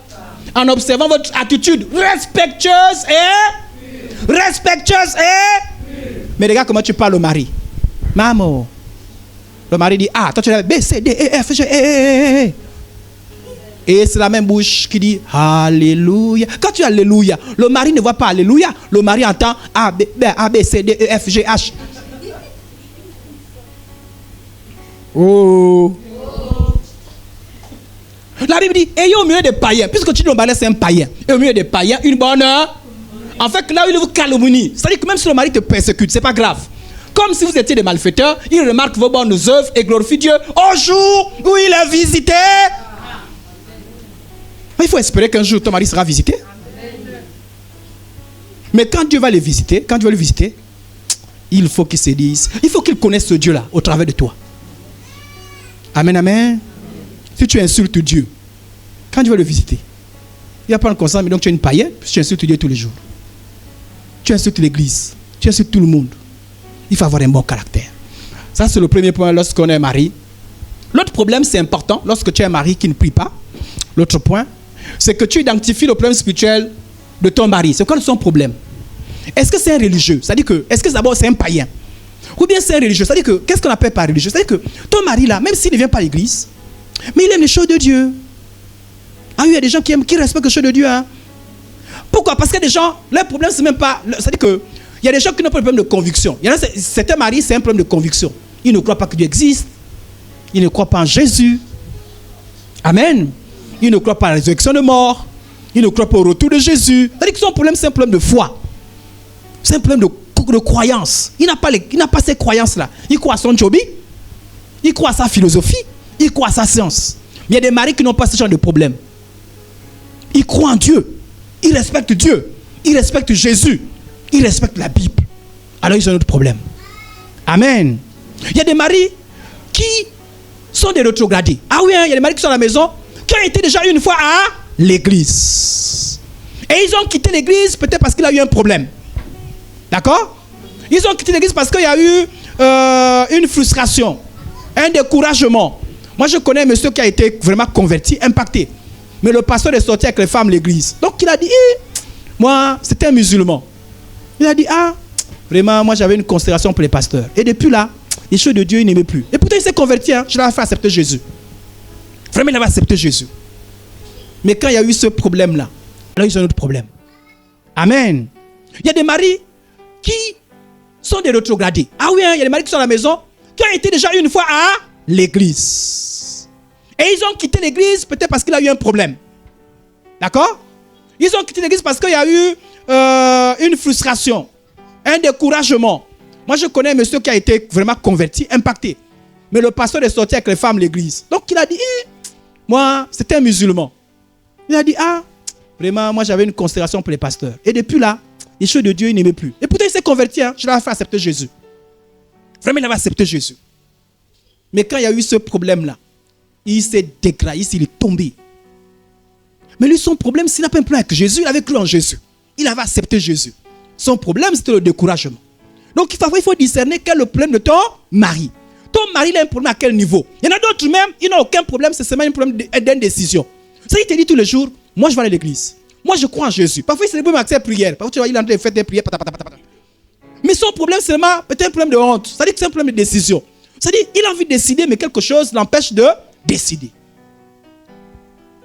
en observant votre attitude respectueuse et... Mais regarde comment tu parles au mari. Maman. Le mari dit, ah, toi tu as B, C, D, E, F, G, E. Et c'est la même bouche qui dit Alléluia. Quand tu dis Alléluia, le mari ne voit pas Alléluia. Le mari entend A, B, C, D, E, F, G, H. Oh. La Bible dit, ayez au milieu des païens, puisque tu dis que c'est un païen, et au milieu des païens, une bonne. En fait, là où il vous calomnie, c'est-à-dire que même si le mari te persécute, c'est pas grave. comme si vous étiez des malfaiteurs, il remarque vos bonnes œuvres et glorifie Dieu au jour où il est visité. Mais il faut espérer qu'un jour ton mari sera visité. Mais quand Dieu va le visiter, il faut qu'il se dise, il faut qu'il connaisse ce Dieu-là au travers de toi. Amen, amen. Si tu insultes Dieu, quand Dieu va le visiter, il va prendre conscience, mais donc tu es une païenne, tu insultes Dieu tous les jours. Tu insultes l'église, tu insultes tout le monde. Il faut avoir un bon caractère. Ça, c'est le premier point lorsqu'on est mari. L'autre problème, c'est important, lorsque tu es un mari qui ne prie pas. L'autre point, c'est que tu identifies le problème spirituel de ton mari. C'est quoi son problème? Est-ce que c'est un religieux? C'est-à-dire que, est-ce que d'abord c'est un païen? Ou bien c'est un religieux? C'est-à-dire que, qu'est-ce qu'on appelle par religieux? C'est-à-dire que ton mari là, même s'il ne vient pas à l'église, mais il aime les choses de Dieu. Ah oui, il y a des gens qui respectent les choses de Dieu. Hein? Pourquoi? Parce qu'il y a des gens, leur problème c'est même pas... C'est-à-dire que, il y a des gens qui n'ont pas de problème de conviction. Il y en a, certains maris, c'est un problème de conviction. Ils ne croient pas que Dieu existe. Ils ne croient pas en Jésus. Amen. Ils ne croient pas à la résurrection de mort. Ils ne croient pas au retour de Jésus. C'est-à-dire que son problème, c'est un problème de foi. C'est un problème de croyance. Il n'a pas ces croyances-là. Il croit à son jobi. Il croit à sa philosophie. Il croit à sa science. Mais il y a des maris qui n'ont pas ce genre de problème. Ils croient en Dieu. Ils respectent Dieu. Ils respectent Jésus. Ils respectent la Bible. Alors ils ont un autre problème. Amen. Il y a des maris qui sont des rétrogradés. Ah oui, hein, il y a des maris qui sont à la maison, qui ont été déjà une fois à l'église. Et ils ont quitté l'église peut-être parce qu'il a eu un problème. D'accord? Ils ont quitté l'église parce qu'il y a eu une frustration, un découragement. Moi, je connais un monsieur qui a été vraiment converti, impacté. Mais le pasteur est sorti avec les femmes de l'église. Donc, il a dit, moi, c'était un musulman. Il a dit, vraiment, moi, j'avais une considération pour les pasteurs. Et depuis là, les choses de Dieu, il n'aimait plus. Et pourtant, il s'est converti. Hein. Je l'avais fait accepter Jésus. Vraiment, il avait accepté Jésus. Mais quand il y a eu ce problème-là, alors ils ont un autre problème. Amen. Il y a des maris qui sont des rétrogradés. Ah oui, hein, il y a des maris qui sont à la maison, qui ont été déjà une fois à l'église. Et ils ont quitté l'église peut-être parce qu'il a eu un problème. D'accord? Ils ont quitté l'église parce qu'il y a eu une frustration, un découragement. Moi, je connais un monsieur qui a été vraiment converti, impacté. Mais le pasteur est sorti avec les femmes de l'église. Donc, il a dit, moi, c'était un musulman. Il a dit, vraiment, moi, j'avais une considération pour les pasteurs. Et depuis là, les choses de Dieu, il n'aimait plus. Et pourtant, il s'est converti. Hein. Je l'avais fait accepter Jésus. Vraiment, il avait accepté Jésus. Mais quand il y a eu ce problème-là, il s'est dégradé, il est tombé. Mais lui, son problème, s'il n'a pas un problème avec Jésus, il avait cru en Jésus. Il avait accepté Jésus. Son problème, c'était le découragement. Donc, il faut discerner quel est le problème de ton mari. Ton mari, il a un problème à quel niveau? Il y en a d'autres même, ils n'ont aucun problème, c'est seulement un problème d'indécision. Ça, il te dit tous les jours, moi, je vais à l'église. Moi, je crois en Jésus. Parfois, il se débrouille avec ses prières. Parfois, tu vois, il est en train de faire des prières. Mais son problème, c'est seulement peut-être un problème de honte. C'est-à-dire que c'est un problème de décision. C'est-à-dire qu'il a envie de décider, mais quelque chose l'empêche de décider.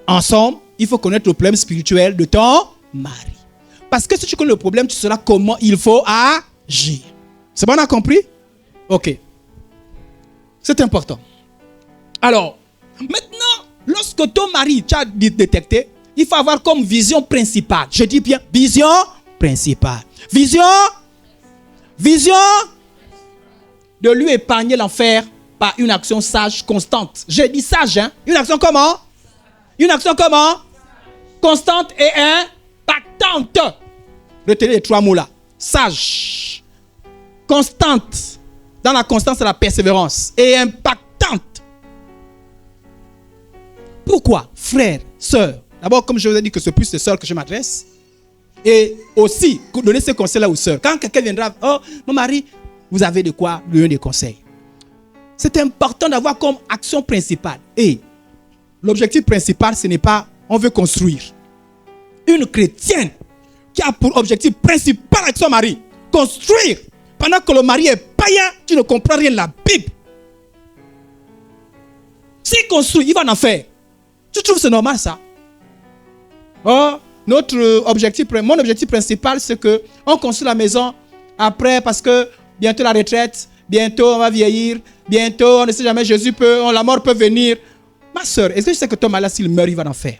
Ensemble, il faut connaître le problème spirituel de ton mari. Parce que si tu connais le problème, tu sauras comment il faut agir. C'est bon, on a compris? Ok. C'est important. Alors, maintenant, lorsque ton mari t'a détecté, il faut avoir comme vision principale. Je dis bien, vision principale. Vision de lui épargner l'enfer par une action sage, constante. J'ai dit sage, hein? Une action comment? Une action comment? Constante et impactante. Retenez les trois mots là. Sage, constante. Dans la constance, c'est la persévérance. Et impactante. Pourquoi? Frères, sœurs. D'abord, comme je vous ai dit que c'est plus les sœurs que je m'adresse. Et aussi, donner ces conseils-là aux sœurs. Quand quelqu'un viendra, oh, mon mari, vous avez de quoi lui donner des conseils. C'est important d'avoir comme action principale. Et l'objectif principal, ce n'est pas, on veut construire. Une chrétienne qui a pour objectif principal avec son mari, construire. Pendant que le mari est païen, tu ne comprends rien de la Bible. S'il construit, il va en faire. Tu trouves que c'est normal ça? Oh, mon objectif principal, c'est que on construit la maison après parce que bientôt la retraite, bientôt on va vieillir, bientôt on ne sait jamais, la mort peut venir. Ma soeur, est-ce que tu sais que ton mari, s'il meurt, il va en faire?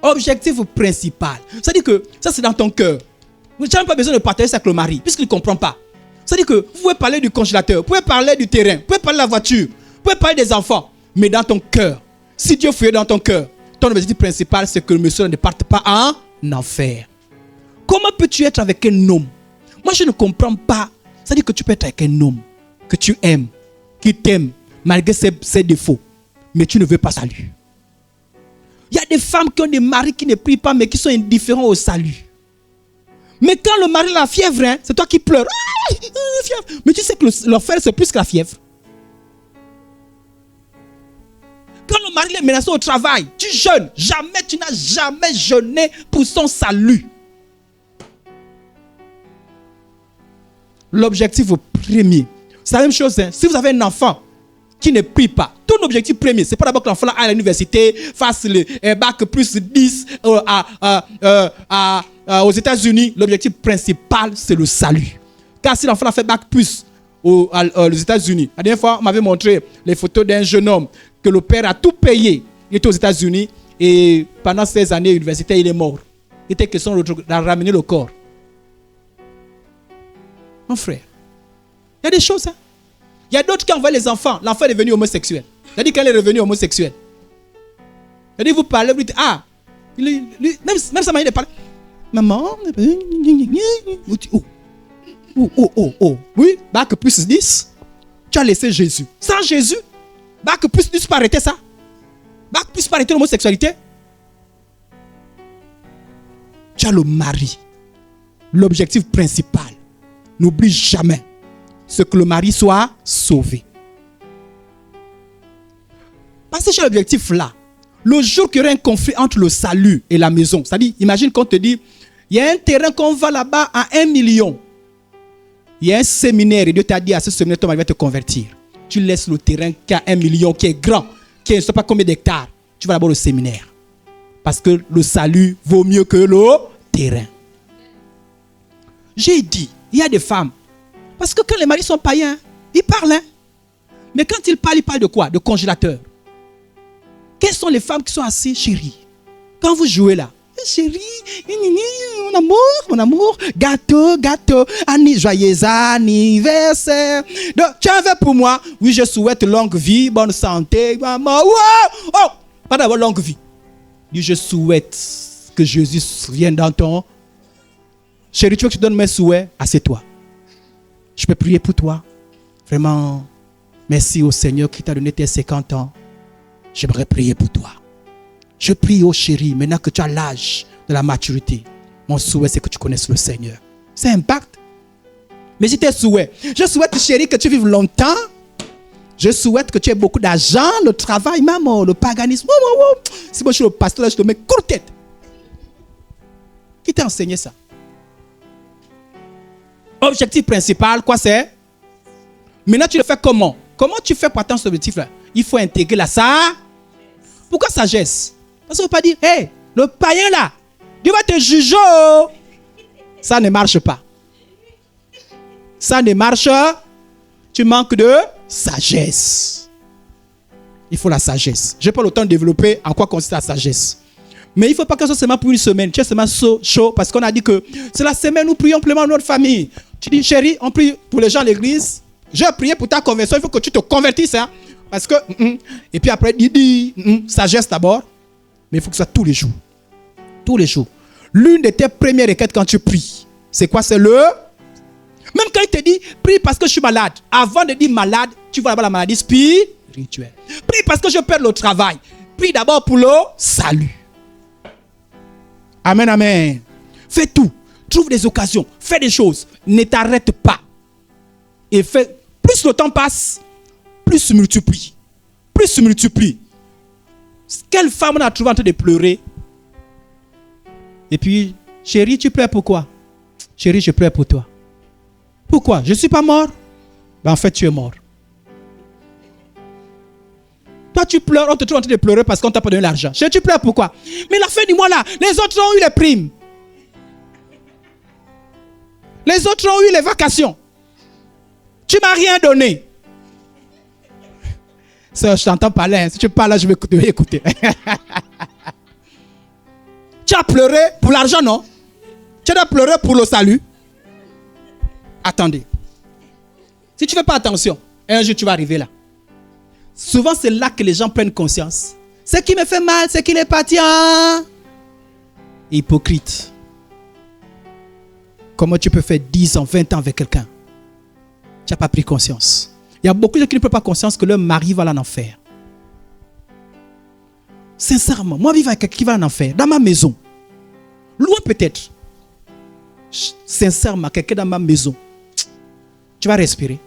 Objectif principal. C'est-à-dire que ça, c'est dans ton cœur. Tu n'as même pas besoin de partager ça avec le mari, puisqu'il ne comprend pas. C'est-à-dire que vous pouvez parler du congélateur, vous pouvez parler du terrain, vous pouvez parler de la voiture, vous pouvez parler des enfants, mais dans ton cœur, si Dieu fouille dans ton cœur, ton objectif principal, c'est que le monsieur ne parte pas en enfer. Comment peux-tu être avec un homme? Moi, je ne comprends pas. C'est-à-dire que tu peux être avec un homme que tu aimes, qui t'aime, malgré ses défauts, mais tu ne veux pas salut. Il y a des femmes qui ont des maris qui ne prient pas, mais qui sont indifférents au salut. Mais quand le mari a la fièvre, hein, c'est toi qui pleures. Ah, fièvre. Mais tu sais que l'enfer, c'est plus que la fièvre. Quand le mari est menacé au travail, tu jeûnes. Jamais, tu n'as jamais jeûné pour son salut. L'objectif premier. C'est la même chose. Hein. Si vous avez un enfant qui ne prie pas, ton objectif premier, c'est pas d'abord que l'enfant aille à l'université, fasse le bac plus 10 aux États-Unis. L'objectif principal, c'est le salut. Car si l'enfant a fait bac plus aux États-Unis, la dernière fois, on m'avait montré les photos d'un jeune homme que le père a tout payé. Il était aux États-Unis et pendant 16 années universitaires, il est mort. Il était question de ramener le corps. Mon frère, il y a des choses. Hein? Il y a d'autres qui envoient les enfants. L'enfant est devenu homosexuel. C'est-à-dire qu'elle est revenue homosexuelle. C'est-à-dire vous parlez, vous dites, ah, même sa manière de parler. Maman, oui, bac plus 10, tu as laissé Jésus. Sans Jésus, bac plus 10, tu peux arrêter ça. Bac plus, tu peux arrêter l'homosexualité. Tu as le mari. L'objectif principal, n'oublie jamais, c'est que le mari soit sauvé. Parce que c'est l'objectif là. Le jour qu'il y aura un conflit entre le salut et la maison, c'est-à-dire, imagine qu'on te dit, il y a un terrain qu'on va là-bas à 1 million. Il y a un séminaire et Dieu t'a dit à ce séminaire, ton mari va te convertir. Tu laisses le terrain qui a 1 million, qui est grand, qui ne sait pas combien d'hectares. Tu vas d'abord au séminaire. Parce que le salut vaut mieux que le terrain. J'ai dit, il y a des femmes. Parce que quand les maris sont païens, ils parlent. Hein? Mais quand ils parlent de quoi? De congélateur. Quelles sont les femmes qui sont assises, chérie? Quand vous jouez là, chérie, mon amour, gâteau, joyeux anniversaire. Donc, tu en veux pour moi? Oui, je souhaite longue vie, bonne santé, maman. Wow! Oh, pas d'abord longue vie. Dis, je souhaite que Jésus vienne dans ton... Chérie, tu veux que je donne mes souhaits? Assieds-toi. Je peux prier pour toi. Vraiment, merci au Seigneur qui t'a donné tes 50 ans. J'aimerais prier pour toi. Je prie, oh chérie, maintenant que tu as l'âge de la maturité, mon souhait, c'est que tu connaisses le Seigneur. C'est impact. Mais si tes souhaits, je souhaite, chérie, que tu vives longtemps. Je souhaite que tu aies beaucoup d'argent, le travail, maman, le paganisme. Si moi je suis le pasteur, là, je te mets courte tête. Qui t'a enseigné ça? Objectif principal, quoi c'est? Maintenant, tu le fais comment? Comment tu fais pour atteindre cet objectif-là? Il faut intégrer la sagesse. Pourquoi sagesse? Parce qu'on ne peut pas dire, hé, le païen là, Dieu va te juger. Ça ne marche pas. Ça ne marche pas. Tu manques de sagesse. Il faut la sagesse. Je n'ai pas le temps de développer en quoi consiste la sagesse. Mais il ne faut pas que ce soit seulement pour une semaine. Tu es seulement chaud parce qu'on a dit que c'est la semaine où nous prions pleinement notre famille. Tu dis, chérie, on prie pour les gens à l'église. Je vais prier pour ta conversion. Il faut que tu te convertisses. Hein, parce que, et puis après, il dit, sagesse d'abord. Mais il faut que ce soit tous les jours. Tous les jours. L'une de tes premières requêtes quand tu pries, c'est quoi? C'est le... Même quand il te dit, prie parce que je suis malade. Avant de dire malade, tu vois d'abord la maladie spirituelle. Prie parce que je perds le travail. Prie d'abord pour le salut. Amen, amen. Fais tout. Trouve des occasions. Fais des choses. Ne t'arrête pas. Et fais. Plus le temps passe, plus se multiplie. Plus se multiplie. Quelle femme on a trouvé en train de pleurer? Et puis, chérie, tu pleures pourquoi? Chérie, je pleure pour toi. Pourquoi? Je ne suis pas mort. Ben, en fait, tu es mort. Toi, tu pleures, on te trouve en train de pleurer parce qu'on t'a pas donné l'argent. Chérie, tu pleures pourquoi? Mais la fin du mois là, les autres ont eu les primes. Les autres ont eu les vacations. Tu m'as rien donné. Ça, je t'entends parler. Hein. Si tu parles là, je vais écouter. Tu as pleuré pour l'argent, non? Tu as pleuré pour le salut. Attendez. Si tu ne fais pas attention, un jour tu vas arriver là. Souvent, c'est là que les gens prennent conscience. Ce qui me fait mal, c'est qu'il est parti en... Hypocrite. Comment tu peux faire 10 ans, 20 ans avec quelqu'un? Tu n'as pas pris conscience. Il y a beaucoup de gens qui ne prennent pas conscience que leur mari va en enfer. Sincèrement, moi, vivre avec quelqu'un qui va en enfer, dans ma maison, loin peut-être. Sincèrement, quelqu'un dans ma maison, tu vas respirer.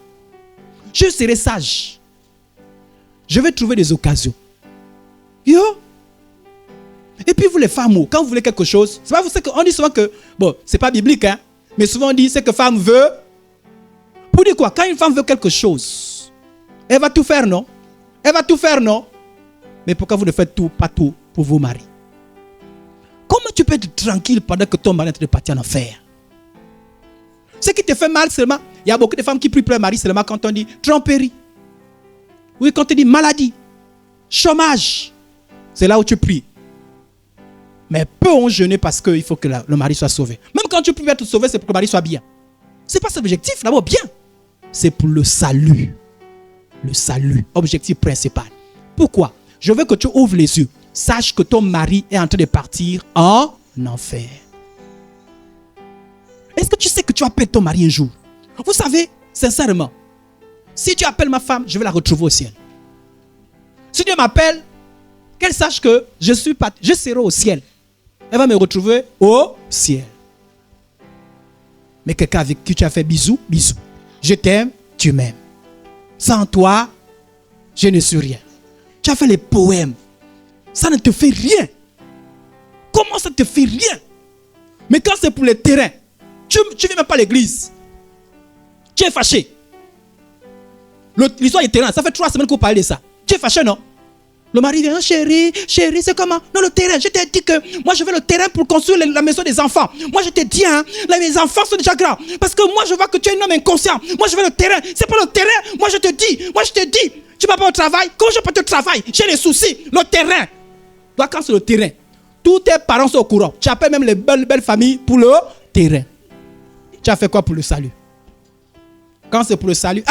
Je serai sage. Je vais trouver des occasions. Yo. Et puis vous les femmes, quand vous voulez quelque chose, c'est pas vous savez qu'on dit souvent que, bon, c'est pas biblique, hein, mais souvent on dit c'est que femme veut. Pour dire quoi? Quand une femme veut quelque chose, elle va tout faire, non? Elle va tout faire, non? Mais pourquoi vous ne faites tout, pas tout pour vos maris? Comment tu peux être tranquille pendant que ton mari est en train de partir en enfer? Ce qui te fait mal seulement, il y a beaucoup de femmes qui prient pour leur mari seulement quand on dit tromperie. Oui, quand on dit maladie, chômage, c'est là où tu pries. Mais peu ont jeûné parce qu'il faut que le mari soit sauvé. Même quand tu pries pour être sauvé, c'est pour que le mari soit bien. Ce n'est pas cet objectif, d'abord bien. C'est pour le salut. Le salut, objectif principal. Pourquoi? Je veux que tu ouvres les yeux. Sache que ton mari est en train de partir en enfer. Est-ce que tu sais que tu appelles ton mari un jour? Vous savez, sincèrement, si tu appelles ma femme, je vais la retrouver au ciel. Si Dieu m'appelle, qu'elle sache que je serai au ciel. Elle va me retrouver au ciel. Mais quelqu'un avec qui tu as fait bisous, bisous. Je t'aime, tu m'aimes. Sans toi, je ne suis rien. Tu as fait les poèmes. Ça ne te fait rien. Comment ça te fait rien? Mais quand c'est pour le terrain, tu ne viens même pas à l'église. Tu es fâché. L'histoire du terrain, ça fait 3 semaines qu'on parle de ça. Tu es fâché, non? Le mari vient, chérie, c'est comment? Non, le terrain, je t'ai dit que moi je veux le terrain pour construire la maison des enfants. Moi je t'ai dit, hein, là, mes enfants sont déjà grands. Parce que moi je vois que tu es un homme inconscient. Moi je veux le terrain. C'est pas le terrain. Moi je te dis, tu vas pas au travail. Comment je peux te travailler? J'ai des soucis. Le terrain. Toi, quand c'est le terrain, tous tes parents sont au courant. Tu appelles même les belles familles pour le terrain. Tu as fait quoi pour le salut? Quand c'est pour le salut,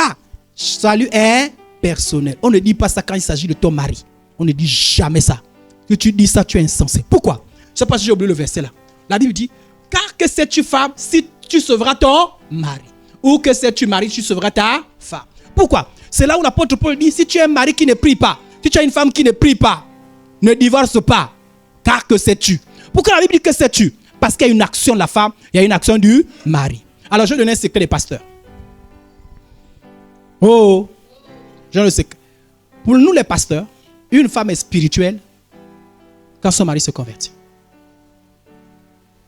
salut est personnel. On ne dit pas ça quand il s'agit de ton mari. On ne dit jamais ça. Que tu dis ça, tu es insensé. Pourquoi? Je ne sais pas si j'ai oublié le verset là. La Bible dit, car que sais-tu femme si tu sauveras ton mari? Ou que sais-tu mari si tu sauveras ta femme? Pourquoi? C'est là où l'apôtre Paul dit, si tu as un mari qui ne prie pas, si tu as une femme qui ne prie pas, ne divorce pas. Car que sais-tu? Pourquoi la Bible dit que sais-tu? Parce qu'il y a une action de la femme, il y a une action du mari. Alors je vais donner un secret des pasteurs. Oh, je le sais. Pour nous les pasteurs, une femme est spirituelle quand son mari se convertit.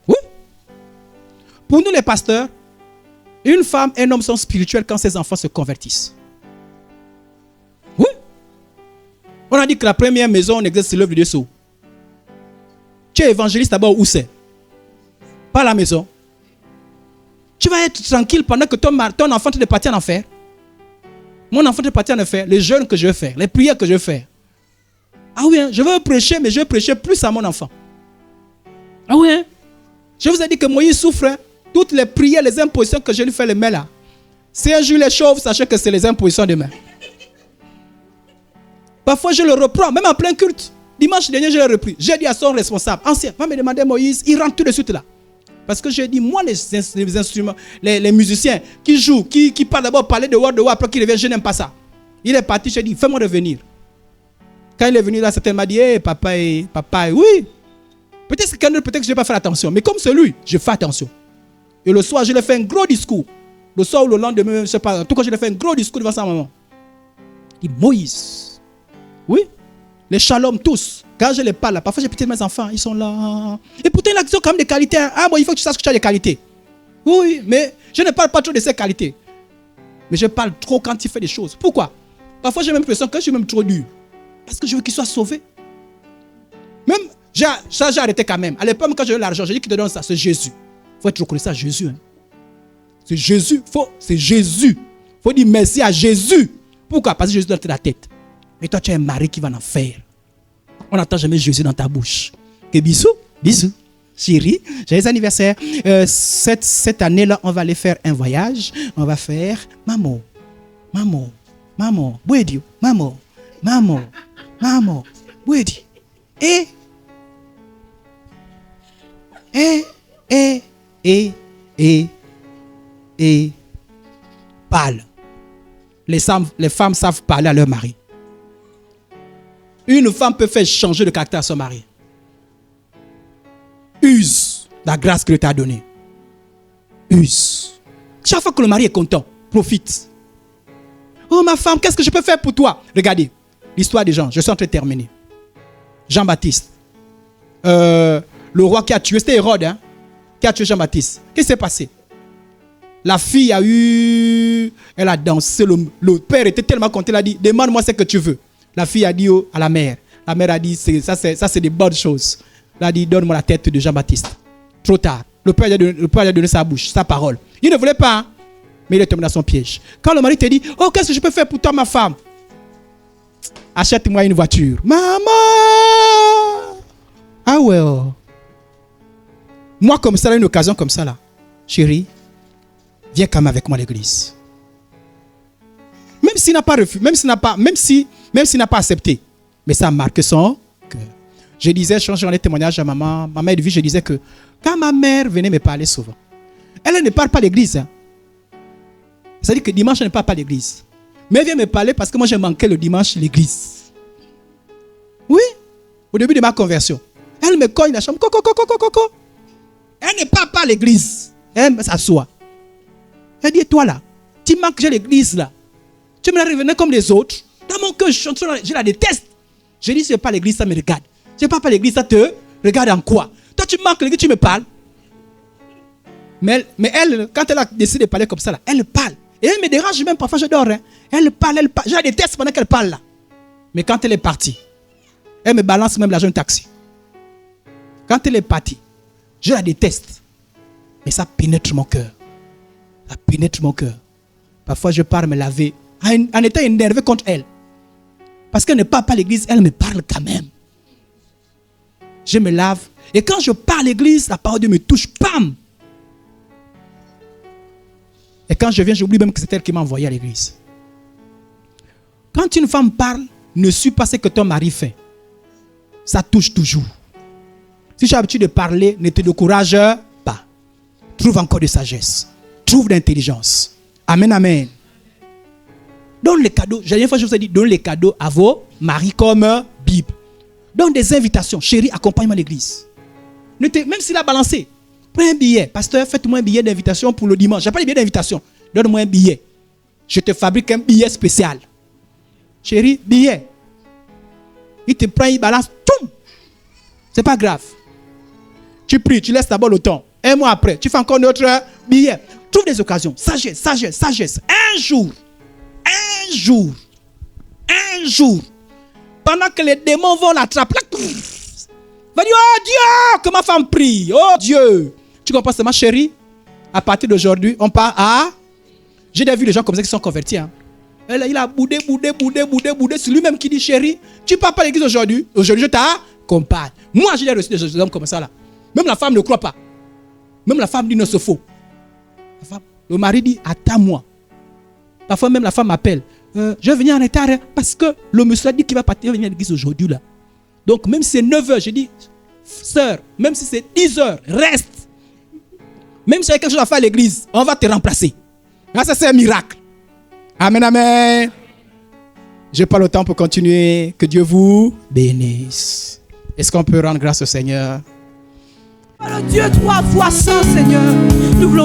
Oui. Pour nous les pasteurs, une femme et un homme sont spirituels quand ses enfants se convertissent. Oui. On a dit que la première maison, on exerce l'œuvre de Dieu. Tu es évangéliste d'abord, où c'est? Pas à la maison. Tu vas être tranquille pendant que ton enfant te partir en enfer. Mon enfant te partir en enfer. Les jeûnes que je vais faire, les prières que je vais faire. Ah oui, hein, je veux prêcher, mais je vais prêcher plus à mon enfant. Ah oui, hein? Je vous ai dit que Moïse souffre. Hein? Toutes les prières, les impositions que je lui fais les mains là. Si un jour les chauves, sachez que c'est les impositions de main. Parfois je le reprends, même en plein culte. Dimanche dernier, je l'ai repris. J'ai dit à son responsable, ancien, va me demander Moïse, il rentre tout de suite là. Parce que j'ai dit, moi, les instruments, les musiciens qui jouent, qui parlent d'abord parler de word, après qu'ils reviennent, je n'aime pas ça. Il est parti, j'ai dit, fais-moi revenir. Quand il est venu là, certains m'a dit, hey, papa, oui. Peut-être que je ne vais pas faire attention, mais comme c'est lui, je fais attention. Et le soir, je lui ai fait un gros discours. Le soir ou le lendemain, je ne sais pas, en tout cas, je lui ai fait un gros discours devant sa maman. Il dit, Moïse, oui, les shalom tous. Quand je les parle, parfois j'ai pitié de mes enfants, ils sont là. Et pourtant, ils ont quand même des qualités. Ah bon, il faut que tu saches que tu as des qualités. Oui, mais je ne parle pas trop de ces qualités. Mais je parle trop quand il fait des choses. Pourquoi? Parfois j'ai même l'impression que je suis même trop dur. Parce que je veux qu'il soit sauvé. Même, j'ai arrêté quand même. À l'époque, quand j'ai eu l'argent, j'ai dit qu'il te donne ça, c'est Jésus. Il faut être reconnaissant à Jésus. Hein. C'est Jésus. C'est Jésus. Il faut dire merci à Jésus. Pourquoi? Parce que Jésus donne la tête. Et toi, tu as un mari qui va en faire. On n'entend jamais Jésus dans ta bouche. Que bisous, bisous. Chérie, joyeux anniversaire. Cette année-là, on va aller faire un voyage. On va faire maman. Maman, maman, Bouedi, maman, maman, maman, Bouedi. Et parle. Les femmes savent parler à leur mari. Une femme peut faire changer de caractère à son mari. Use la grâce que Dieu t'a donnée. Use. Chaque fois que le mari est content, profite. Oh ma femme, qu'est-ce que je peux faire pour toi? Regardez, l'histoire des gens, je suis en train de terminer. Jean-Baptiste. Le roi qui a tué, c'était Hérode, hein, qui a tué Jean-Baptiste. Qu'est-ce qui s'est passé? La fille elle a dansé. Le père était tellement content, il a dit, demande-moi ce que tu veux. La fille a dit à la mère. La mère a dit, ça c'est des bonnes choses. Elle a dit, donne-moi la tête de Jean-Baptiste. Trop tard. Le père a donné sa bouche, sa parole. Il ne voulait pas, hein, mais il est tombé dans son piège. Quand le mari te dit, oh, qu'est-ce que je peux faire pour toi, ma femme? Achète-moi une voiture. Maman! Ah ouais. Oh. Moi, comme ça, une occasion comme ça, là. Chérie, viens quand même avec moi à l'église. Même s'il n'a pas refusé, même s'il n'a pas accepté. Mais ça a marqué son cœur. Je disais, je changeais les témoignages à maman. Ma mère de vie, je disais que quand ma mère venait me parler souvent, elle ne parle pas à l'église. Hein. C'est-à-dire que dimanche, elle ne parle pas à l'église. Mais elle vient me parler parce que moi, j'ai manqué le dimanche l'église. Oui, au début de ma conversion. Elle me cogne la chambre. Coco. Elle ne parle pas à l'église. Elle s'assoit. Elle dit, toi là, tu manques, j'ai l'église là. Tu me la revenais comme les autres. Dans mon cœur, je la déteste. Je dis, ce n'est pas l'église, ça me regarde. Ce n'est pas l'église, ça te regarde en quoi? Toi, tu manques l'église, tu me parles. Mais elle, quand elle a décidé de parler comme ça, là, elle parle. Et elle me dérange même, parfois je dors. Hein. Elle parle. Je la déteste pendant qu'elle parle là. Mais quand elle est partie, elle me balance même l'argent de taxi. Quand elle est partie, je la déteste. Mais ça pénètre mon cœur. Ça pénètre mon cœur. Parfois, je pars me laver en étant énervé contre elle. Parce qu'elle ne parle pas à l'église, elle me parle quand même. Je me lave. Et quand je pars à l'église, la parole de Dieu me touche. Pam! Et quand je viens, j'oublie même que c'est elle qui m'a envoyé à l'église. Quand une femme parle, ne suis pas ce que ton mari fait. Ça touche toujours. Si tu as l'habitude de parler, ne te décourage pas. Trouve encore de sagesse. Trouve d'intelligence. Amen, amen. Donne les cadeaux. La dernière fois, je vous ai dit, donne les cadeaux à vos maris comme Bible. Donne des invitations. Chérie, accompagne-moi à l'église. Même s'il a balancé, prends un billet. Pasteur, faites-moi un billet d'invitation pour le dimanche. Je n'ai pas de billet d'invitation. Donne-moi un billet. Je te fabrique un billet spécial. Chérie, billet. Il te prend, il balance. Tout. C'est pas grave. Tu pries, tu laisses d'abord le temps. Un mois après, tu fais encore un autre billet. Trouve des occasions. Sagesse. Un jour. Pendant que les démons vont l'attraper. Va dire, oh Dieu, que ma femme prie. Oh Dieu. Tu comprends, c'est ma chérie. À partir d'aujourd'hui, on part à... J'ai déjà vu les gens comme ça qui sont convertis. Hein. Il a boudé sur lui-même qui dit, chérie, tu pars pas à l'église aujourd'hui. Aujourd'hui, je t'accompagne. Moi, j'ai reçu des hommes comme ça là. Même la femme ne croit pas. Même la femme dit, non, c'est faux. Le mari dit, attends-moi. Parfois même la femme m'appelle. Je vais venir en retard parce que le monsieur a dit qu'il va partir venir à l'église aujourd'hui là. Donc même si c'est 9h, je dis, sœur, même si c'est 10h, reste. Même si il y a quelque chose à faire à l'église, on va te remplacer. Là, ça c'est un miracle. Amen, amen. Je n'ai pas le temps pour continuer. Que Dieu vous bénisse. Est-ce qu'on peut rendre grâce au Seigneur? Le Dieu 3 fois saint, Seigneur, nous voulons